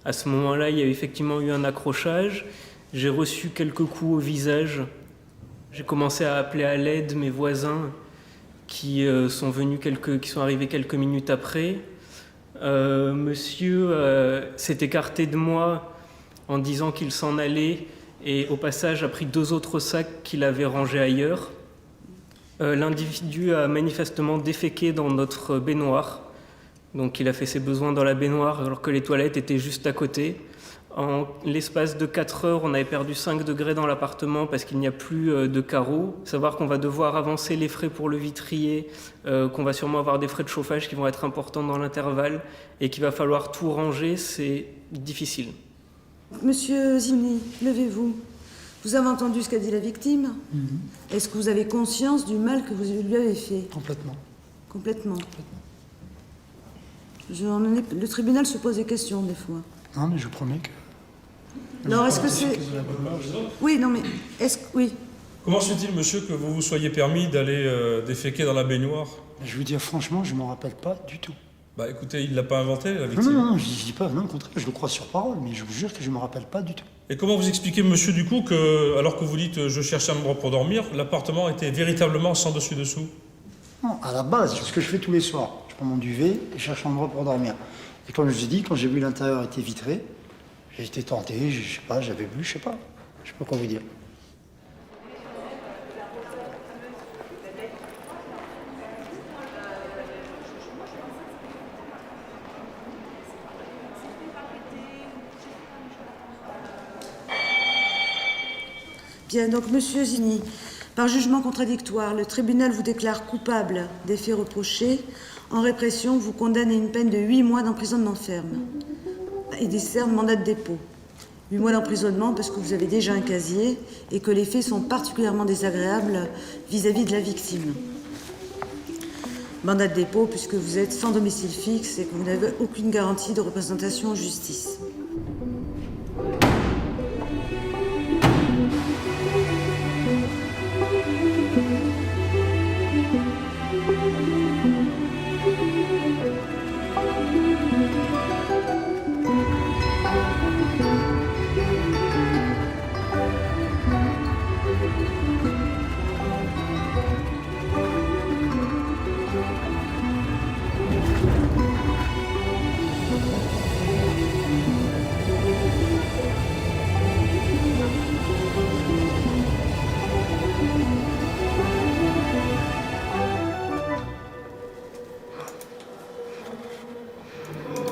E: À ce moment-là, il y a effectivement eu un accrochage. J'ai reçu quelques coups au visage. J'ai commencé à appeler à l'aide mes voisins qui sont arrivés quelques minutes après. Monsieur s'est écarté de moi en disant qu'il s'en allait et au passage a pris 2 autres sacs qu'il avait rangés ailleurs. L'individu a manifestement déféqué dans notre baignoire. Donc il a fait ses besoins dans la baignoire alors que les toilettes étaient juste à côté. En l'espace de 4 heures, on avait perdu 5 degrés dans l'appartement parce qu'il n'y a plus de carreaux. Savoir qu'on va devoir avancer les frais pour le vitrier, qu'on va sûrement avoir des frais de chauffage qui vont être importants dans l'intervalle et qu'il va falloir tout ranger, c'est difficile.
D: Monsieur Zimny, levez-vous. Vous avez entendu ce qu'a dit la victime? Est-ce que vous avez conscience du mal que vous lui avez fait?
F: Complètement.
D: Complètement. Le tribunal se pose des questions des fois.
F: Non, mais je promets que...
D: Alors, est-ce que c'est... Oui, non, mais est-ce que... Oui.
J: Comment se fait-il, monsieur, que vous vous soyez permis d'aller déféquer dans la baignoire?
F: Je vous dire franchement, je m'en rappelle pas du tout.
J: Bah écoutez, il l'a pas inventé, la victime?
F: Non, je dis pas, non, au contraire, je le crois sur parole, mais je vous jure que je me rappelle pas du tout.
J: Et comment vous expliquez, monsieur, du coup, que, alors que vous dites « je cherche un endroit pour dormir », l'appartement était véritablement sans dessus-dessous?
F: Non, à la base, c'est ce que je fais tous les soirs. Je prends mon duvet et je cherche un endroit pour dormir. Et comme je vous ai dit, quand j'ai vu l'intérieur était vitré, j'ai été tenté, je sais pas, j'avais bu, je sais pas quoi vous dire.
D: Bien, donc, monsieur Zimny, par jugement contradictoire, le tribunal vous déclare coupable des faits reprochés. En répression, vous condamne à une peine de 8 mois d'emprisonnement ferme et décerne mandat de dépôt. 8 mois d'emprisonnement parce que vous avez déjà un casier et que les faits sont particulièrement désagréables vis-à-vis de la victime. Mandat de dépôt puisque vous êtes sans domicile fixe et que vous n'avez aucune garantie de représentation en justice.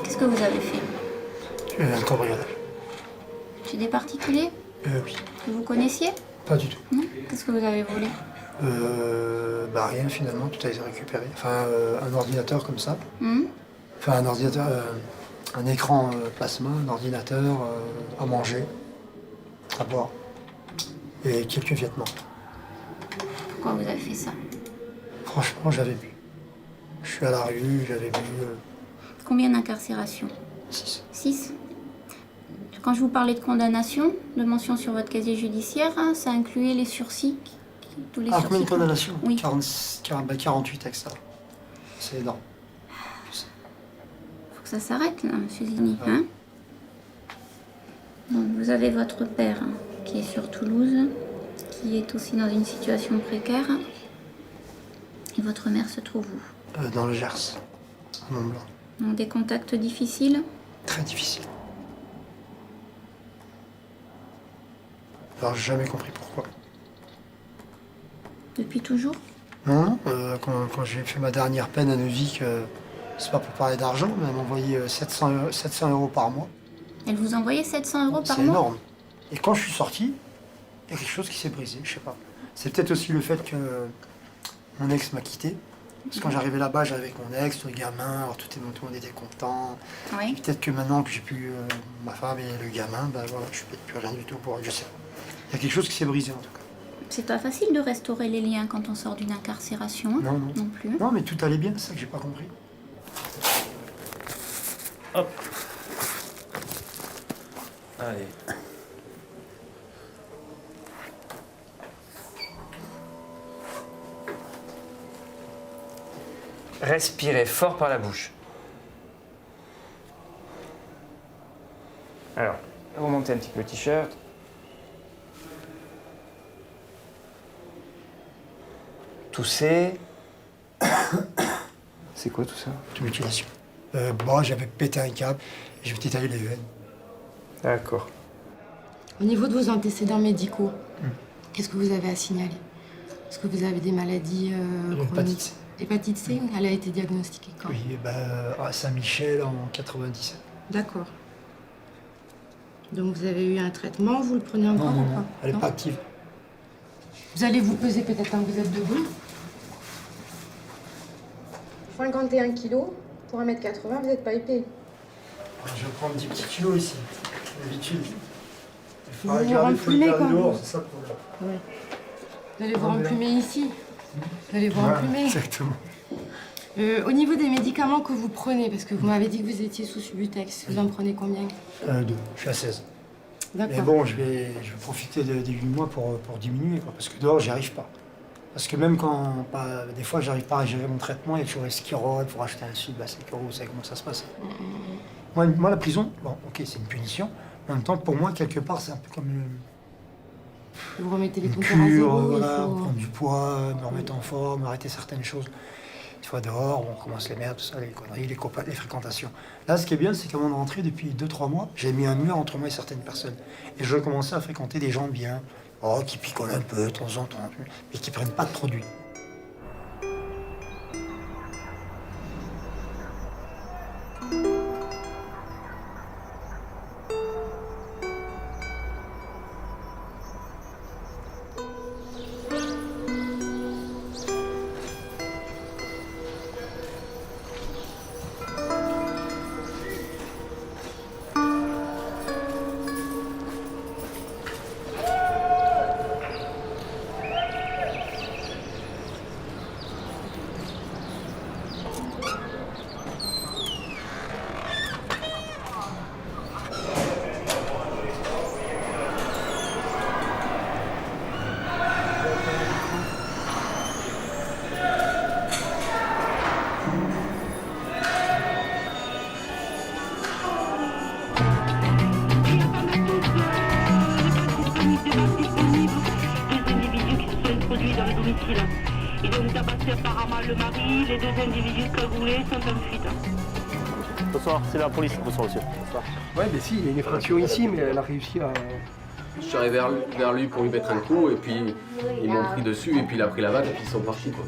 O: Qu'est-ce que vous avez fait?
F: Un cambriolage.
O: Chez des particuliers?
F: Oui.
O: Que vous connaissiez?
F: Pas du tout.
O: Non. Qu'est-ce que vous avez volé?
F: Rien finalement, tout a été récupéré. Enfin, un ordinateur comme ça. Enfin, un ordinateur, un écran plasma, un ordinateur, à manger, à boire, et quelques vêtements.
O: Pourquoi vous avez fait ça?
F: Franchement, j'avais bu. Je suis à la rue, j'avais bu.
O: Combien d'incarcérations?
F: 6.
O: 6. Quand je vous parlais de condamnation, de mention sur votre casier judiciaire, hein, ça incluait les sursis. Tous les sursis.
F: Combien de condamnations?
O: Oui.
F: 48 avec ça. C'est énorme.
O: Faut que ça s'arrête là, monsieur Zini. Hein, donc, vous avez votre père hein, qui est sur Toulouse, qui est aussi dans une situation précaire. Et votre mère se trouve où?
F: Dans le Gers, à Mont-Blanc.
O: Donc des contacts difficiles?
F: Très difficile. Alors, j'ai jamais compris pourquoi.
O: Depuis toujours?
F: Non, quand j'ai fait ma dernière peine à Neuvic, c'est pas pour parler d'argent, mais elle m'envoyait 700 € par mois.
O: Elle vous envoyait 700 € par mois?
F: C'est énorme. Et quand je suis sorti, il y a quelque chose qui s'est brisé, je sais pas. C'est peut-être aussi le fait que mon ex m'a quitté. Parce que quand j'arrivais là-bas, j'arrivais avec mon ex, le gamin, alors tout le monde était content.
O: Oui.
F: Peut-être que maintenant que j'ai plus ma femme et le gamin, ben voilà, je suis peut-être plus rien du tout pour elle, je sais pas. Il y a quelque chose qui s'est brisé en tout cas.
O: C'est pas facile de restaurer les liens quand on sort d'une incarcération, hein?
F: Non,
O: Non plus.
F: Non, mais tout allait bien, c'est ça que j'ai pas compris.
T: Hop. Allez.
K: Respirez fort par la bouche. Alors, remontez un petit peu le t-shirt. Toussez. C'est quoi tout ça?
F: De mutilation. Bon, j'avais pété un câble et je m'étais taillé les veines.
K: D'accord.
N: Au niveau de vos antécédents médicaux, qu'est-ce que vous avez à signaler? Est-ce que vous avez des maladies
F: L'hépatite C.
N: Hépatite C, elle a été diagnostiquée quand?
F: Oui, à Saint-Michel en 97.
N: D'accord. Donc vous avez eu un traitement, vous le prenez encore
F: Non,
N: ou
F: non,
N: pas?
F: elle n'est pas active.
N: Vous allez vous peser peut-être quand vous êtes debout. 51 kilos, pour 1m80, vous n'êtes pas épais.
F: Je vais prendre 10 petits kilos ici, d'habitude.
N: Vous allez vous remplumer quand
F: dehors,
N: vous...
F: c'est ça le problème.
N: Ouais. Vous allez vous remplumer ici. Vous allez vous remplumer.
F: Exactement.
N: Au niveau des médicaments que vous prenez, parce que vous m'avez dit que vous étiez sous Subutex, vous en prenez combien?
F: 2, je suis à 16.
N: D'accord.
F: Mais bon, je vais profiter des 8 mois pour diminuer, quoi, parce que dehors, j'y arrive pas. Parce que même quand, des fois, j'arrive pas à gérer mon traitement, il y a toujours les skirodes pour acheter un sud, vous savez comment ça se passe. Moi, la prison, bon, ok, c'est une punition. En même temps, pour moi, quelque part, c'est un peu comme
N: vous remettez les
F: une
N: compteurs à
F: cure,
N: zéro,
F: voilà,
N: il faut...
F: prendre du poids, me remettre en forme, arrêter certaines choses. Une fois dehors, on commence les merdes, tout ça, les conneries, les copains, les fréquentations. Là, ce qui est bien, c'est qu'avant de rentrer, depuis 2-3 mois, j'ai mis un mur entre moi et certaines personnes. Et je commençais à fréquenter des gens bien, qui picolent un peu de temps en temps, mais qui prennent pas de produits.
V: Ils ont tabassé apparemment le mari, les 2 individus cagoulés sont en fuite.
C: Bonsoir, c'est la police. Bonsoir, monsieur. Bonsoir.
L: Ouais, mais si, il y a une effraction ici, mais elle a réussi à...
Q: Je suis arrivé vers lui pour lui mettre un coup, et puis ils m'ont pris dessus, et puis il a pris la balle, et puis ils sont partis, quoi.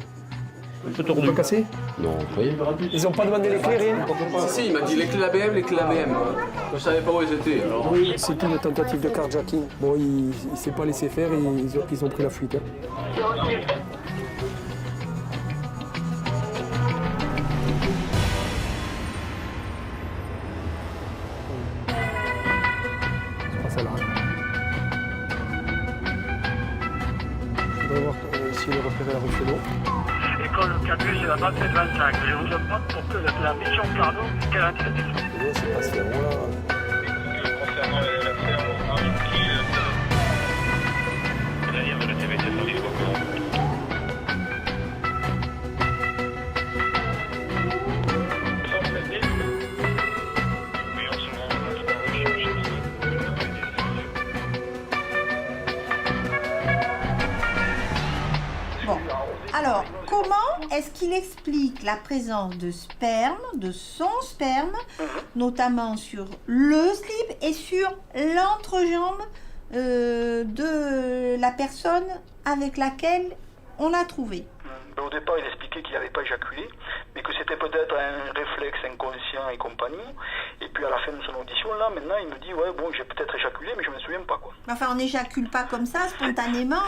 L: Pas cassé?
Q: Non, oui.
L: Ils ont pas demandé les clés, rien?
Q: Si, il m'a dit les clés ABM, les clés ABM. Je savais pas où elles étaient, alors...
L: Oui, c'est une tentative de carjacking. Bon, il s'est pas laissé faire et ils ont pris la fuite.
F: va voir essayer de repérer la rue Fenot.
V: École campus, c'est la 27-25. Je vous demande pour que la mission Carnot, quelle indication?
A: C'est pas ce ferme-là.
V: Concernant la ferme, c'est-à-dire de la TVC sur les
I: Bon, alors, comment est-ce qu'il explique la présence de sperme, de son sperme, notamment sur le slip et sur l'entrejambe de la personne avec laquelle on l'a trouvé?
P: Au départ, il expliquait qu'il n'avait pas éjaculé, mais que c'était peut-être un réflexe inconscient et compagnie. Et puis à la fin de son audition, là, maintenant, il me dit, ouais, bon, j'ai peut-être éjaculé, mais je me souviens pas, quoi.
I: Enfin, on n'éjacule pas comme ça, spontanément.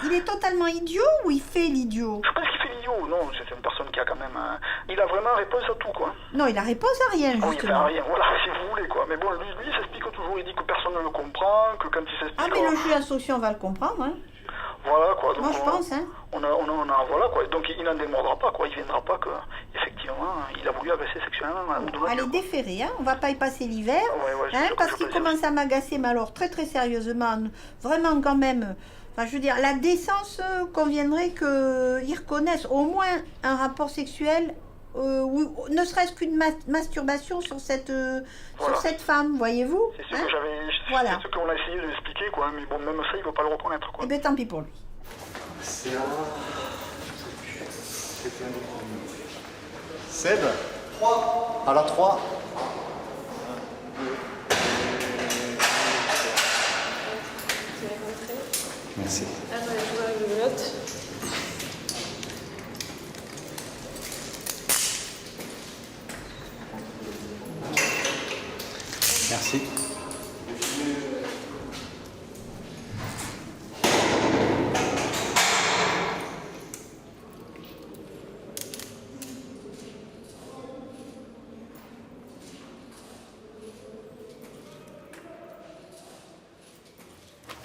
I: Il est totalement idiot ou il fait l'idiot?
P: Je pense qu'il fait l'idiot, non, c'est une personne qui a quand même... Il a vraiment réponse à tout, quoi.
I: Non, il a réponse à rien, justement.
P: Oui, il a rien, voilà, si vous voulez, quoi. Mais bon, lui il s'explique toujours, il dit que personne ne le comprend, que quand il s'explique...
I: Ah, mais le juge d'instruction va le comprendre, hein.
P: Voilà, quoi. Donc,
I: moi, je pense, hein.
P: Voilà, quoi. Donc, il n'en démordra pas, quoi. Il viendra pas que, effectivement, il a voulu agresser sexuellement Madame Donadieu.
I: Allez, déférer, hein. On va pas y passer l'hiver,
P: Ouais,
I: hein, parce qu'il commence à m'agacer, mais alors très très sérieusement, vraiment quand même. Enfin, je veux dire, la décence conviendrait qu'ils reconnaissent au moins un rapport sexuel, ou ne serait-ce qu'une masturbation sur cette femme, voyez-vous.
P: C'est ce que
I: voilà.
P: C'est ce qu'on a essayé de l'expliquer, quoi. Mais bon, même ça, il ne veut pas le reconnaître, quoi.
I: Eh bien, tant pis pour lui.
A: C'est là. Seb 3. À la 3. Merci.
B: Attendez, je vois une note.
A: Merci.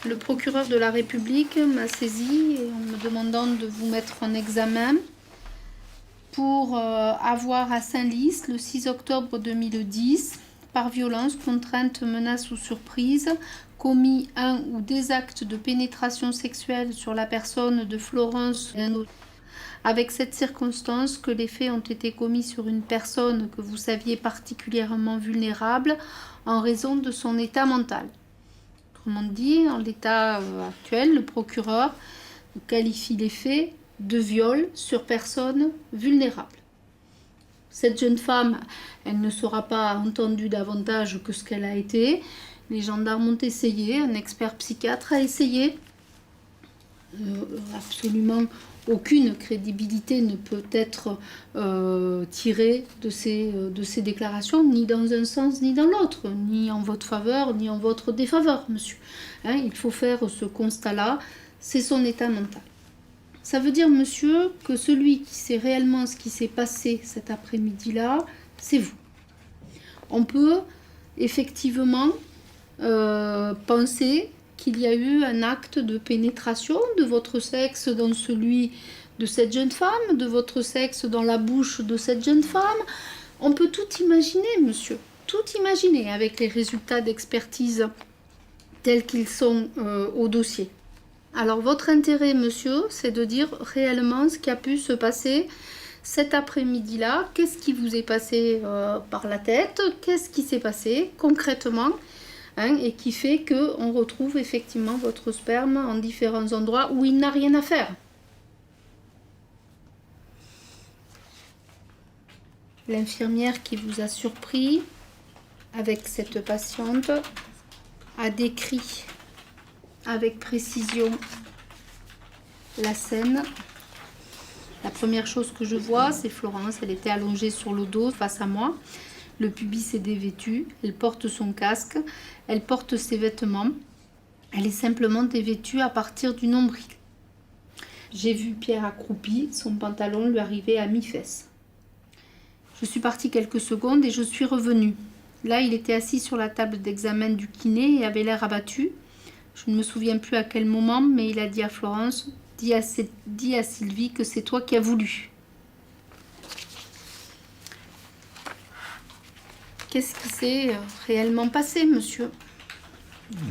R: Le procureur de la République m'a saisi en me demandant de vous mettre en examen pour avoir à Saint-Lys, le 6 octobre 2010, par violence, contrainte, menace ou surprise, commis un ou des actes de pénétration sexuelle sur la personne de Florence, avec cette circonstance que les faits ont été commis sur une personne que vous saviez particulièrement vulnérable en raison de son état mental. Autrement dit, en l'état actuel, le procureur qualifie les faits de viol sur personne vulnérable. Cette jeune femme, elle ne sera pas entendue davantage que ce qu'elle a été. Les gendarmes ont essayé, un expert psychiatre a essayé. Absolument aucune crédibilité ne peut être tirée de ces déclarations, ni dans un sens ni dans l'autre, ni en votre faveur, ni en votre défaveur, monsieur. Hein, il faut faire ce constat-là, c'est son état mental. Ça veut dire, monsieur, que celui qui sait réellement ce qui s'est passé cet après-midi-là, c'est vous. On peut effectivement penser qu'il y a eu un acte de pénétration de votre sexe dans celui de cette jeune femme, de votre sexe dans la bouche de cette jeune femme. On peut tout imaginer, monsieur, tout imaginer avec les résultats d'expertise tels qu'ils sont au dossier. Alors votre intérêt, monsieur, c'est de dire réellement ce qui a pu se passer cet après-midi-là. Qu'est-ce qui vous est passé par la tête? Qu'est-ce qui s'est passé concrètement, hein, et qui fait qu'on retrouve effectivement votre sperme en différents endroits où il n'a rien à faire. L'infirmière qui vous a surpris avec cette patiente a décrit avec précision la scène. La première chose que je vois, c'est Florence. Elle était allongée sur le dos face à moi. Le pubis est dévêtu. Elle porte son casque. Elle porte ses vêtements. Elle est simplement dévêtue à partir du nombril. J'ai vu Pierre accroupi. Son pantalon lui arrivait à mi-fesse. Je suis partie quelques secondes et je suis revenue. Là, il était assis sur la table d'examen du kiné et avait l'air abattu. Je ne me souviens plus à quel moment, mais il a dit à Florence dis à Sylvie que c'est toi qui as voulu. Qu'est-ce qui s'est réellement passé, monsieur?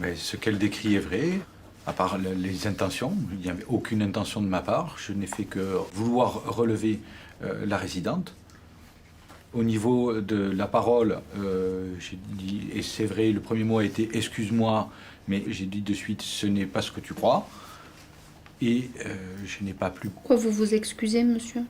G: Mais ce qu'elle décrit est vrai, à part les intentions. Il n'y avait aucune intention de ma part. Je n'ai fait que vouloir relever la résidente. Au niveau de la parole, j'ai dit, et c'est vrai, le premier mot a été « excuse-moi », mais j'ai dit de suite « ce n'est pas ce que tu crois ». Et je n'ai pas pu...
R: Pourquoi vous vous excusez, monsieur?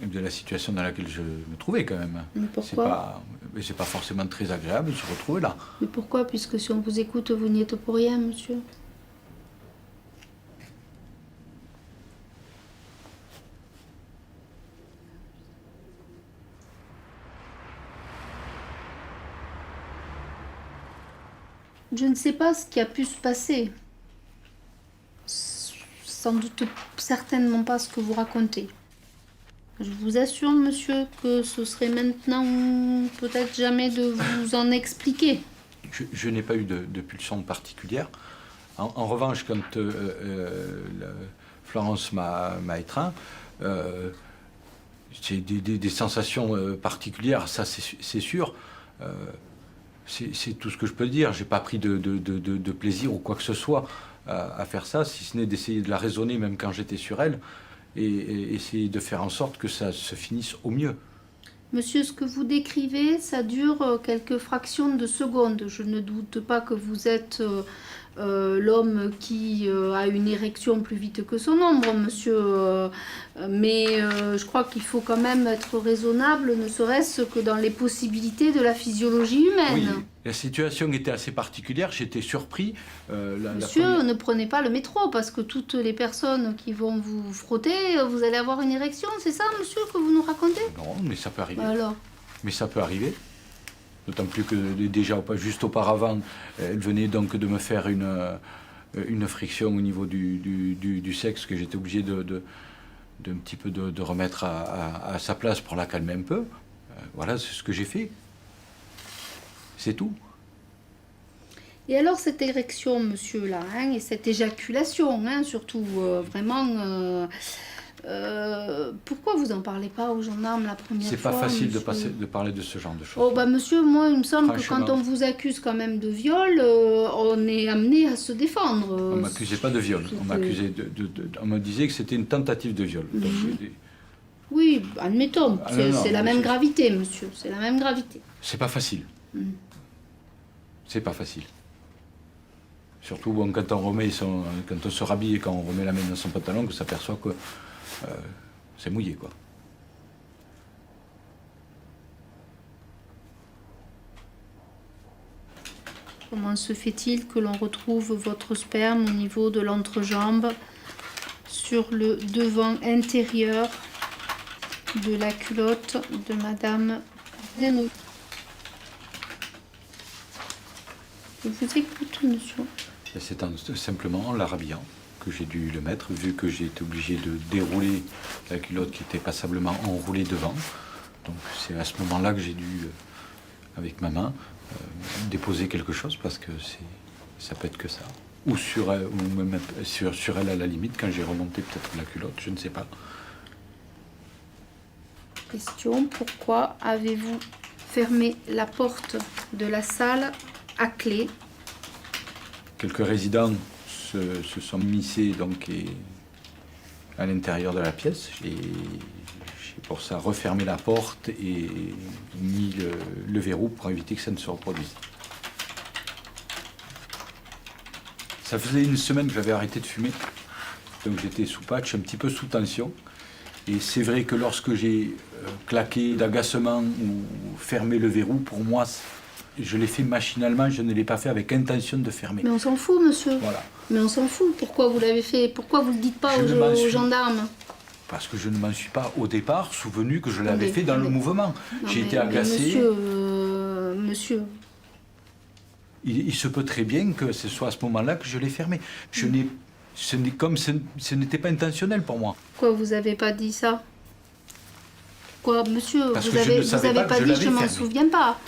G: De la situation dans laquelle je me trouvais quand même.
R: Mais pourquoi?
G: C'est pas forcément très agréable de se retrouver là.
R: Mais pourquoi? Puisque si on vous écoute, vous n'y êtes pour rien, monsieur. Je ne sais pas ce qui a pu se passer. Sans doute certainement pas ce que vous racontez. Je vous assure, monsieur, que ce serait maintenant peut-être jamais de vous en expliquer.
G: Je n'ai pas eu de pulsion particulière. En revanche, quand Florence m'a étreint, j'ai des sensations particulières, ça c'est sûr. C'est tout ce que je peux dire. J'ai pas pris de plaisir ou quoi que ce soit à faire ça, si ce n'est d'essayer de la raisonner même quand j'étais sur elle, et essayer de faire en sorte que ça se finisse au mieux.
R: Monsieur, ce que vous décrivez, ça dure quelques fractions de secondes. Je ne doute pas que vous êtes l'homme qui a une érection plus vite que son ombre, monsieur. Mais je crois qu'il faut quand même être raisonnable, ne serait-ce que dans les possibilités de la physiologie humaine.
G: Oui, la situation était assez particulière, j'étais surpris.
R: Monsieur, ne prenez pas le métro, parce que toutes les personnes qui vont vous frotter, vous allez avoir une érection, c'est ça, monsieur, que vous nous racontez?
G: Non, mais ça peut arriver.
R: Bah alors?
G: Mais ça peut arriver. D'autant plus que déjà, juste auparavant, elle venait donc de me faire une friction au niveau du sexe que j'étais obligé un petit peu de remettre à sa place pour la calmer un peu. Voilà, c'est ce que j'ai fait. C'est tout.
R: Et alors cette érection, monsieur, là, hein, et cette éjaculation, hein, surtout, vraiment... pourquoi vous en parlez pas aux gendarmes la première fois?
G: C'est pas facile
R: monsieur
G: de parler de ce genre de choses.
R: Oh bah monsieur, moi il me semble que quand on vous accuse quand même de viol, on est amené à se défendre.
G: On m'accusait pas de viol, on m'accusait on me disait que c'était une tentative de viol. Donc,
R: oui, admettons, c'est la même
G: c'est...
R: gravité, monsieur, c'est la même gravité.
G: C'est pas facile. C'est pas facile. Surtout bon, quand on se rhabille et quand on remet la main dans son pantalon, qu'on s'aperçoit que c'est mouillé, quoi.
R: Comment se fait-il que l'on retrouve votre sperme au niveau de l'entrejambe sur le devant intérieur de la culotte de Madame Zeno? Je vous écoute, monsieur.
G: C'est simplement en la rhabillant que j'ai dû le mettre, vu que j'ai été obligé de dérouler la culotte qui était passablement enroulée devant. Donc c'est à ce moment-là que j'ai dû, avec ma main, déposer quelque chose, parce que ça peut être que ça. Ou sur elle, ou même sur elle à la limite, quand j'ai remonté peut-être la culotte, je ne sais pas.
R: Question, pourquoi avez-vous fermé la porte de la salle à clé?
G: Quelques résidents se sont missés donc à l'intérieur de la pièce. J'ai pour ça refermé la porte et mis le verrou pour éviter que ça ne se reproduise. Ça faisait une semaine que j'avais arrêté de fumer, donc j'étais sous patch, un petit peu sous tension. Et c'est vrai que lorsque j'ai claqué d'agacement ou fermé le verrou, pour moi, je l'ai fait machinalement, je ne l'ai pas fait avec intention de fermer.
R: Mais on s'en fout, monsieur.
G: Voilà.
R: Mais on s'en fout. Pourquoi vous l'avez fait? Pourquoi vous ne le dites pas aux gendarmes?
G: Parce que je ne m'en suis pas, au départ, souvenu que je l'avais fait dans le mouvement. J'ai été agacé.
R: Monsieur...
G: Il se peut très bien que ce soit à ce moment-là que je l'ai fermé. Ce n'était pas intentionnel pour moi.
R: Pourquoi vous n'avez pas dit ça? Quoi, monsieur?
G: Parce
R: vous
G: que
R: avez,
G: je ne savais pas
R: dit je m'en souviens pas.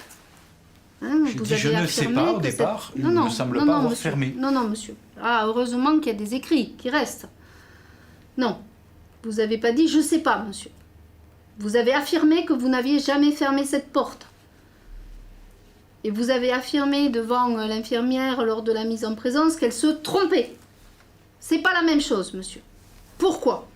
R: Hein,
G: j'ai dit je ne sais pas au départ, il ne me semble pas avoir fermé.
R: Non, non, monsieur. Ah, heureusement qu'il y a des écrits qui restent. Non. Vous n'avez pas dit « je sais pas, monsieur ». Vous avez affirmé que vous n'aviez jamais fermé cette porte. Et vous avez affirmé devant l'infirmière lors de la mise en présence qu'elle se trompait. C'est pas la même chose, monsieur. Pourquoi?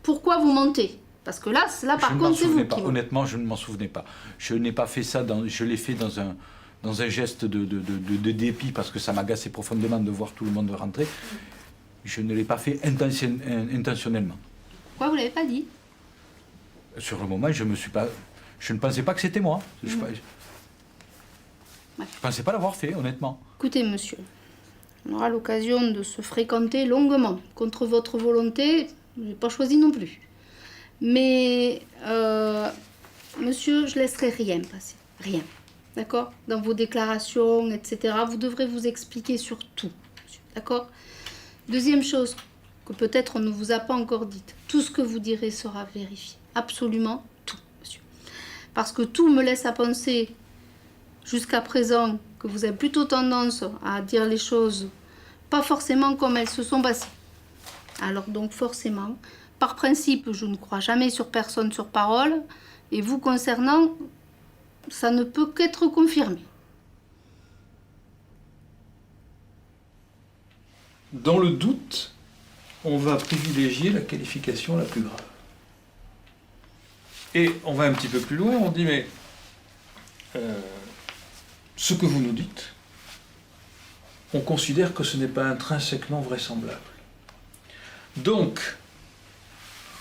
R: Pourquoi vous mentez? Parce que là par contre, c'est vous qui...
G: Honnêtement, je ne m'en souvenais pas. Je n'ai pas fait ça, je l'ai fait dans un geste de dépit parce que ça m'agaçait profondément de voir tout le monde rentrer. Je ne l'ai pas fait intentionnellement.
R: Pourquoi vous l'avez pas dit?
G: Sur le moment, je ne pensais pas que c'était moi. Je pensais pas l'avoir fait, honnêtement.
R: Écoutez, monsieur, on aura l'occasion de se fréquenter longuement. Contre votre volonté, je n'ai pas choisi non plus. Mais, monsieur, je laisserai rien passer. Rien. D'accord? Dans vos déclarations, etc. Vous devrez vous expliquer sur tout, monsieur. D'accord? Deuxième chose que peut-être on ne vous a pas encore dite. Tout ce que vous direz sera vérifié. Absolument tout, monsieur. Parce que tout me laisse à penser, jusqu'à présent, que vous avez plutôt tendance à dire les choses pas forcément comme elles se sont passées. Alors donc forcément, par principe, je ne crois jamais sur personne sur parole, et vous concernant, ça ne peut qu'être confirmé.
H: Dans le doute, on va privilégier la qualification la plus grave. Et on va un petit peu plus loin, on dit, mais ce que vous nous dites, on considère que ce n'est pas intrinsèquement vraisemblable. Donc,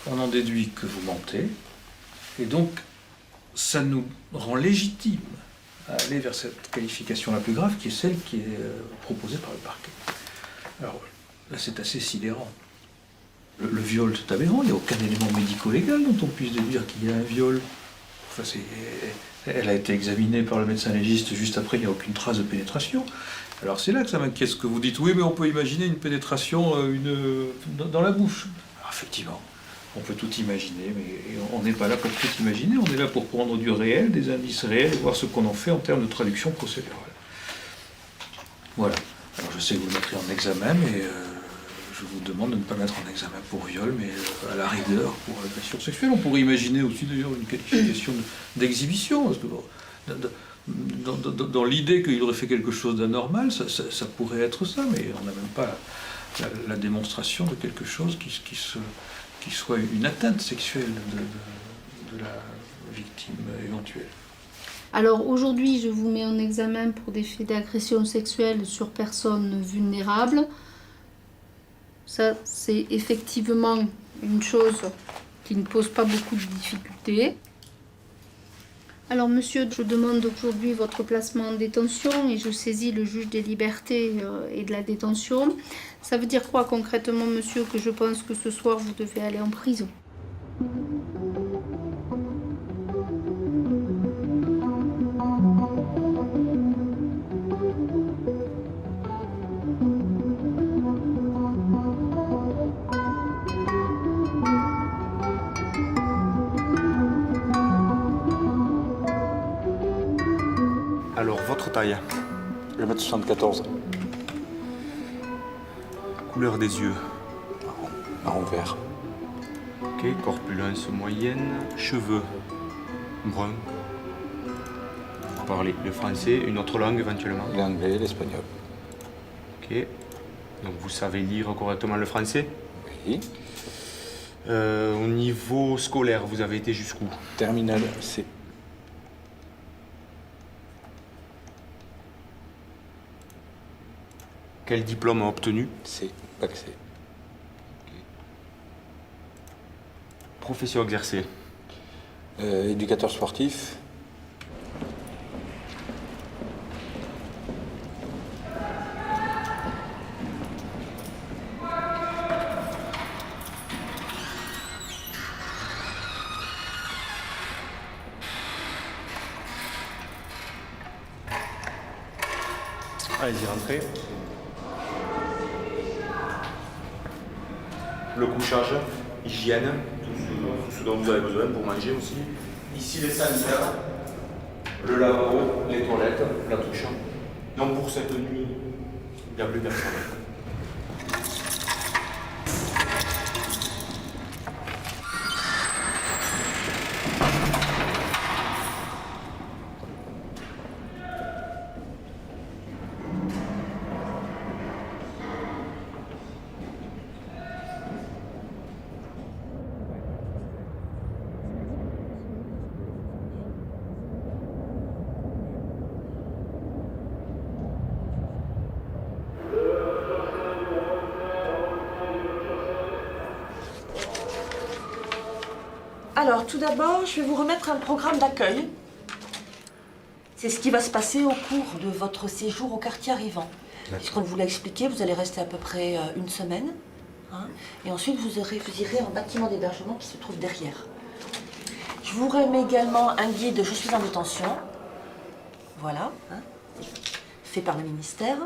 H: on en déduit que vous mentez, et donc, ça nous rend légitime à aller vers cette qualification la plus grave, qui est celle qui est proposée par le parquet. Alors, là, c'est assez sidérant. Le viol, c'est aberrant, il n'y a aucun élément médico-légal dont on puisse déduire qu'il y a un viol. Enfin, elle a été examinée par le médecin légiste juste après, il n'y a aucune trace de pénétration. Alors c'est là que ça m'inquiète ce que vous dites. Oui, mais on peut imaginer une pénétration dans la bouche. Alors, effectivement, on peut tout imaginer, mais on n'est pas là pour tout imaginer, on est là pour prendre du réel, des indices réels, et voir ce qu'on en fait en termes de traduction procédurale. Voilà. Alors je sais que vous le mettrez en examen, mais je vous demande de ne pas mettre en examen pour viol, mais à la rigueur pour agression sexuelle. On pourrait imaginer aussi d'ailleurs une qualification d'exhibition, parce que dans l'idée qu'il aurait fait quelque chose d'anormal, ça pourrait être ça, mais on n'a même pas la démonstration de quelque chose qui soit une atteinte sexuelle de la victime éventuelle.
R: Alors aujourd'hui, je vous mets en examen pour des faits d'agression sexuelle sur personnes vulnérables. Ça, c'est effectivement une chose qui ne pose pas beaucoup de difficultés. Alors monsieur, je demande aujourd'hui votre placement en détention et je saisis le juge des libertés et de la détention. Ça veut dire quoi concrètement, monsieur, que je pense que ce soir vous devez aller en prison?
M: Alors, votre taille?
G: 1m74.
M: Couleur des yeux?
G: Marron vert.
M: Ok, corpulence moyenne. Cheveux? Brun. Vous parlez le français, une autre langue éventuellement?
G: L'anglais, l'espagnol.
M: Ok. Donc vous savez lire correctement le français?
G: Oui.
M: Au niveau scolaire, vous avez été jusqu'où?
G: Terminale C.
M: Quel diplôme a obtenu?
G: C. Bac C.
M: Profession exercée?
G: Éducateur sportif.
M: Allez-y, rentrez. Le couchage, hygiène, tout ce dont vous avez besoin pour manger aussi. Ici les sanitaires, le lavabo, les toilettes, la douche. Donc pour cette nuit, il n'y a plus personne.
S: Alors, tout d'abord, je vais vous remettre un programme d'accueil. C'est ce qui va se passer au cours de votre séjour au quartier arrivant. Puisqu'on vous l'a expliqué, vous allez rester à peu près une semaine. Hein, et ensuite, vous irez en bâtiment d'hébergement qui se trouve derrière. Je vous remets également un guide « Je suis en détention ». Voilà, hein, fait par le ministère.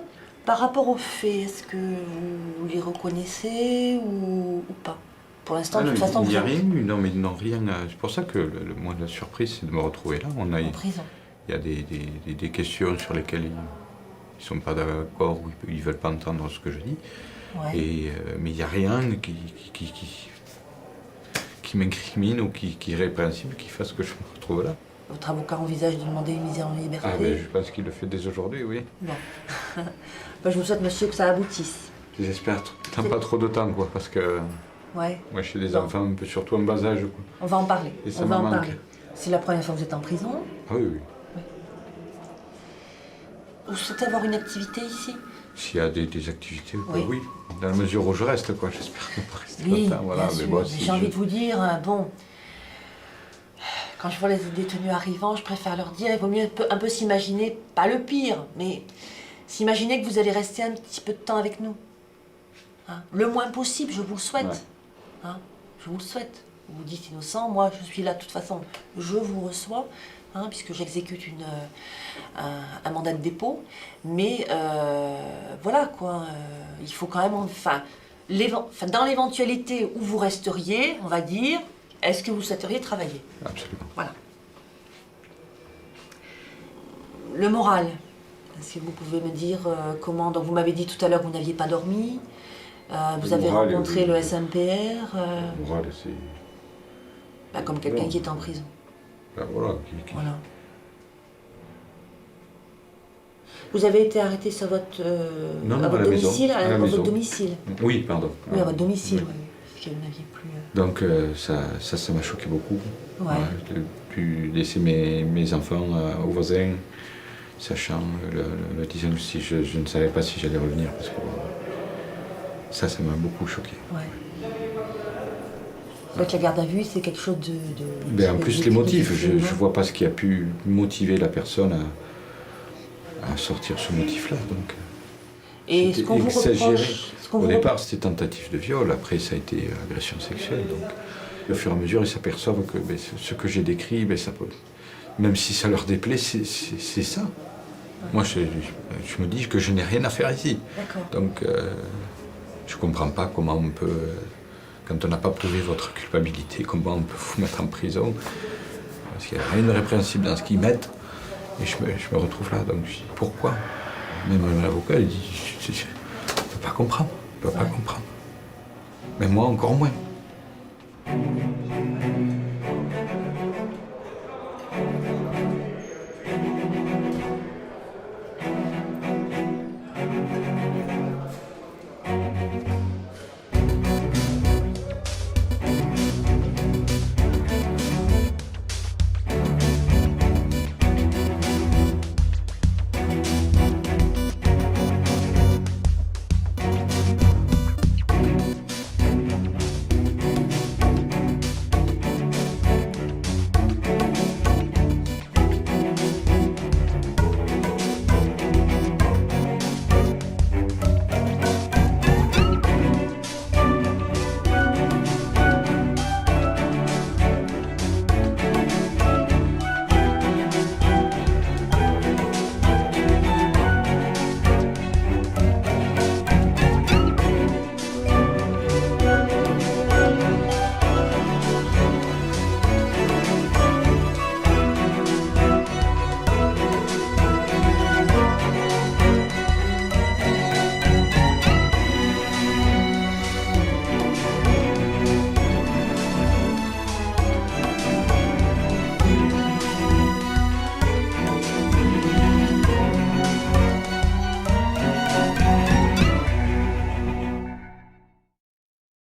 S: Par rapport aux faits, est-ce que vous les reconnaissez ou pas? Pour l'instant, de toute façon,
G: il n'y a rien eu, non, mais non, rien. C'est pour ça que moi, la surprise, c'est de me retrouver là. On a,
S: en prison.
G: Il y a des questions sur lesquelles ils ne sont pas d'accord ou ils ne veulent pas entendre ce que je dis. Ouais. Mais il n'y a rien qui m'incrimine ou qui est répréhensible, qui fasse que je me retrouve là.
S: Votre avocat envisage de demander une mise en liberté?
G: Ah, ben, je pense qu'il le fait dès aujourd'hui, oui.
S: Bon. Ben, je vous souhaite, monsieur, que ça aboutisse.
G: J'espère dans pas trop de temps, quoi, parce que...
S: Ouais.
G: Moi, j'ai des enfants un peu, surtout en bas âge, quoi.
S: On va en parler.
G: Et ça me manque.
S: C'est la première fois que vous êtes en prison?
G: Ah oui, oui.
S: Vous souhaitez avoir une activité ici?
G: S'il y a des activités, oui. Dans la mesure où je reste, quoi. J'espère ne pas rester longtemps. Voilà,
S: bien sûr.
G: Moi,
S: j'ai envie de vous dire, bon... Quand je vois les détenus arrivant, je préfère leur dire, il vaut mieux un peu s'imaginer, pas le pire, mais s'imaginer que vous allez rester un petit peu de temps avec nous. Hein? Le moins possible, je vous le souhaite. Ouais. Hein? Je vous le souhaite. Vous vous dites innocent, moi je suis là de toute façon, je vous reçois, hein, puisque j'exécute un mandat de dépôt. Mais voilà quoi, il faut quand même, dans l'éventualité où vous resteriez, on va dire, est-ce que vous souhaiteriez travailler?
G: Absolument.
S: Voilà. Le moral, est-ce que vous pouvez me dire comment... Donc vous m'avez dit tout à l'heure que vous n'aviez pas dormi, vous avez rencontré le SMPR.
G: Le moral, c'est...
S: Bah, comme quelqu'un qui est en prison.
G: Bah, voilà.
S: Voilà. Vous avez été arrêté sur votre,
G: non,
S: à votre domicile,
G: à
S: votre domicile.
G: Oui, pardon.
S: Oui, à votre domicile, oui. Parce que vous n'aviez plus...
G: Donc ça m'a choqué beaucoup.
S: Ouais.
G: De ne plus laisser mes enfants aux voisins, sachant le disant si je ne savais pas si j'allais revenir, parce que ça m'a beaucoup choqué.
S: Ouais. Donc la garde à vue, c'est quelque chose de...
G: Ben, en plus, les motifs, je ne vois pas ce qui a pu motiver la personne à sortir ce motif-là. Donc,
S: et ce qu'on vous reproche...
G: Au départ, c'était tentative de viol, après ça a été agression sexuelle. Donc, au fur et à mesure, ils s'aperçoivent que ce que j'ai décrit, ça peut... même si ça leur déplaît, c'est ça. Ouais. Moi, je me dis que je n'ai rien à faire ici. Donc, je ne comprends pas comment on peut, quand on n'a pas prouvé votre culpabilité, comment on peut vous mettre en prison. Parce qu'il n'y a rien de répréhensible dans ce qu'ils mettent. Et je me retrouve là. Donc, je dis, pourquoi? Même l'avocat, il dit, je ne peux pas comprendre. Je ne peux pas comprendre. Mais moi, encore moins.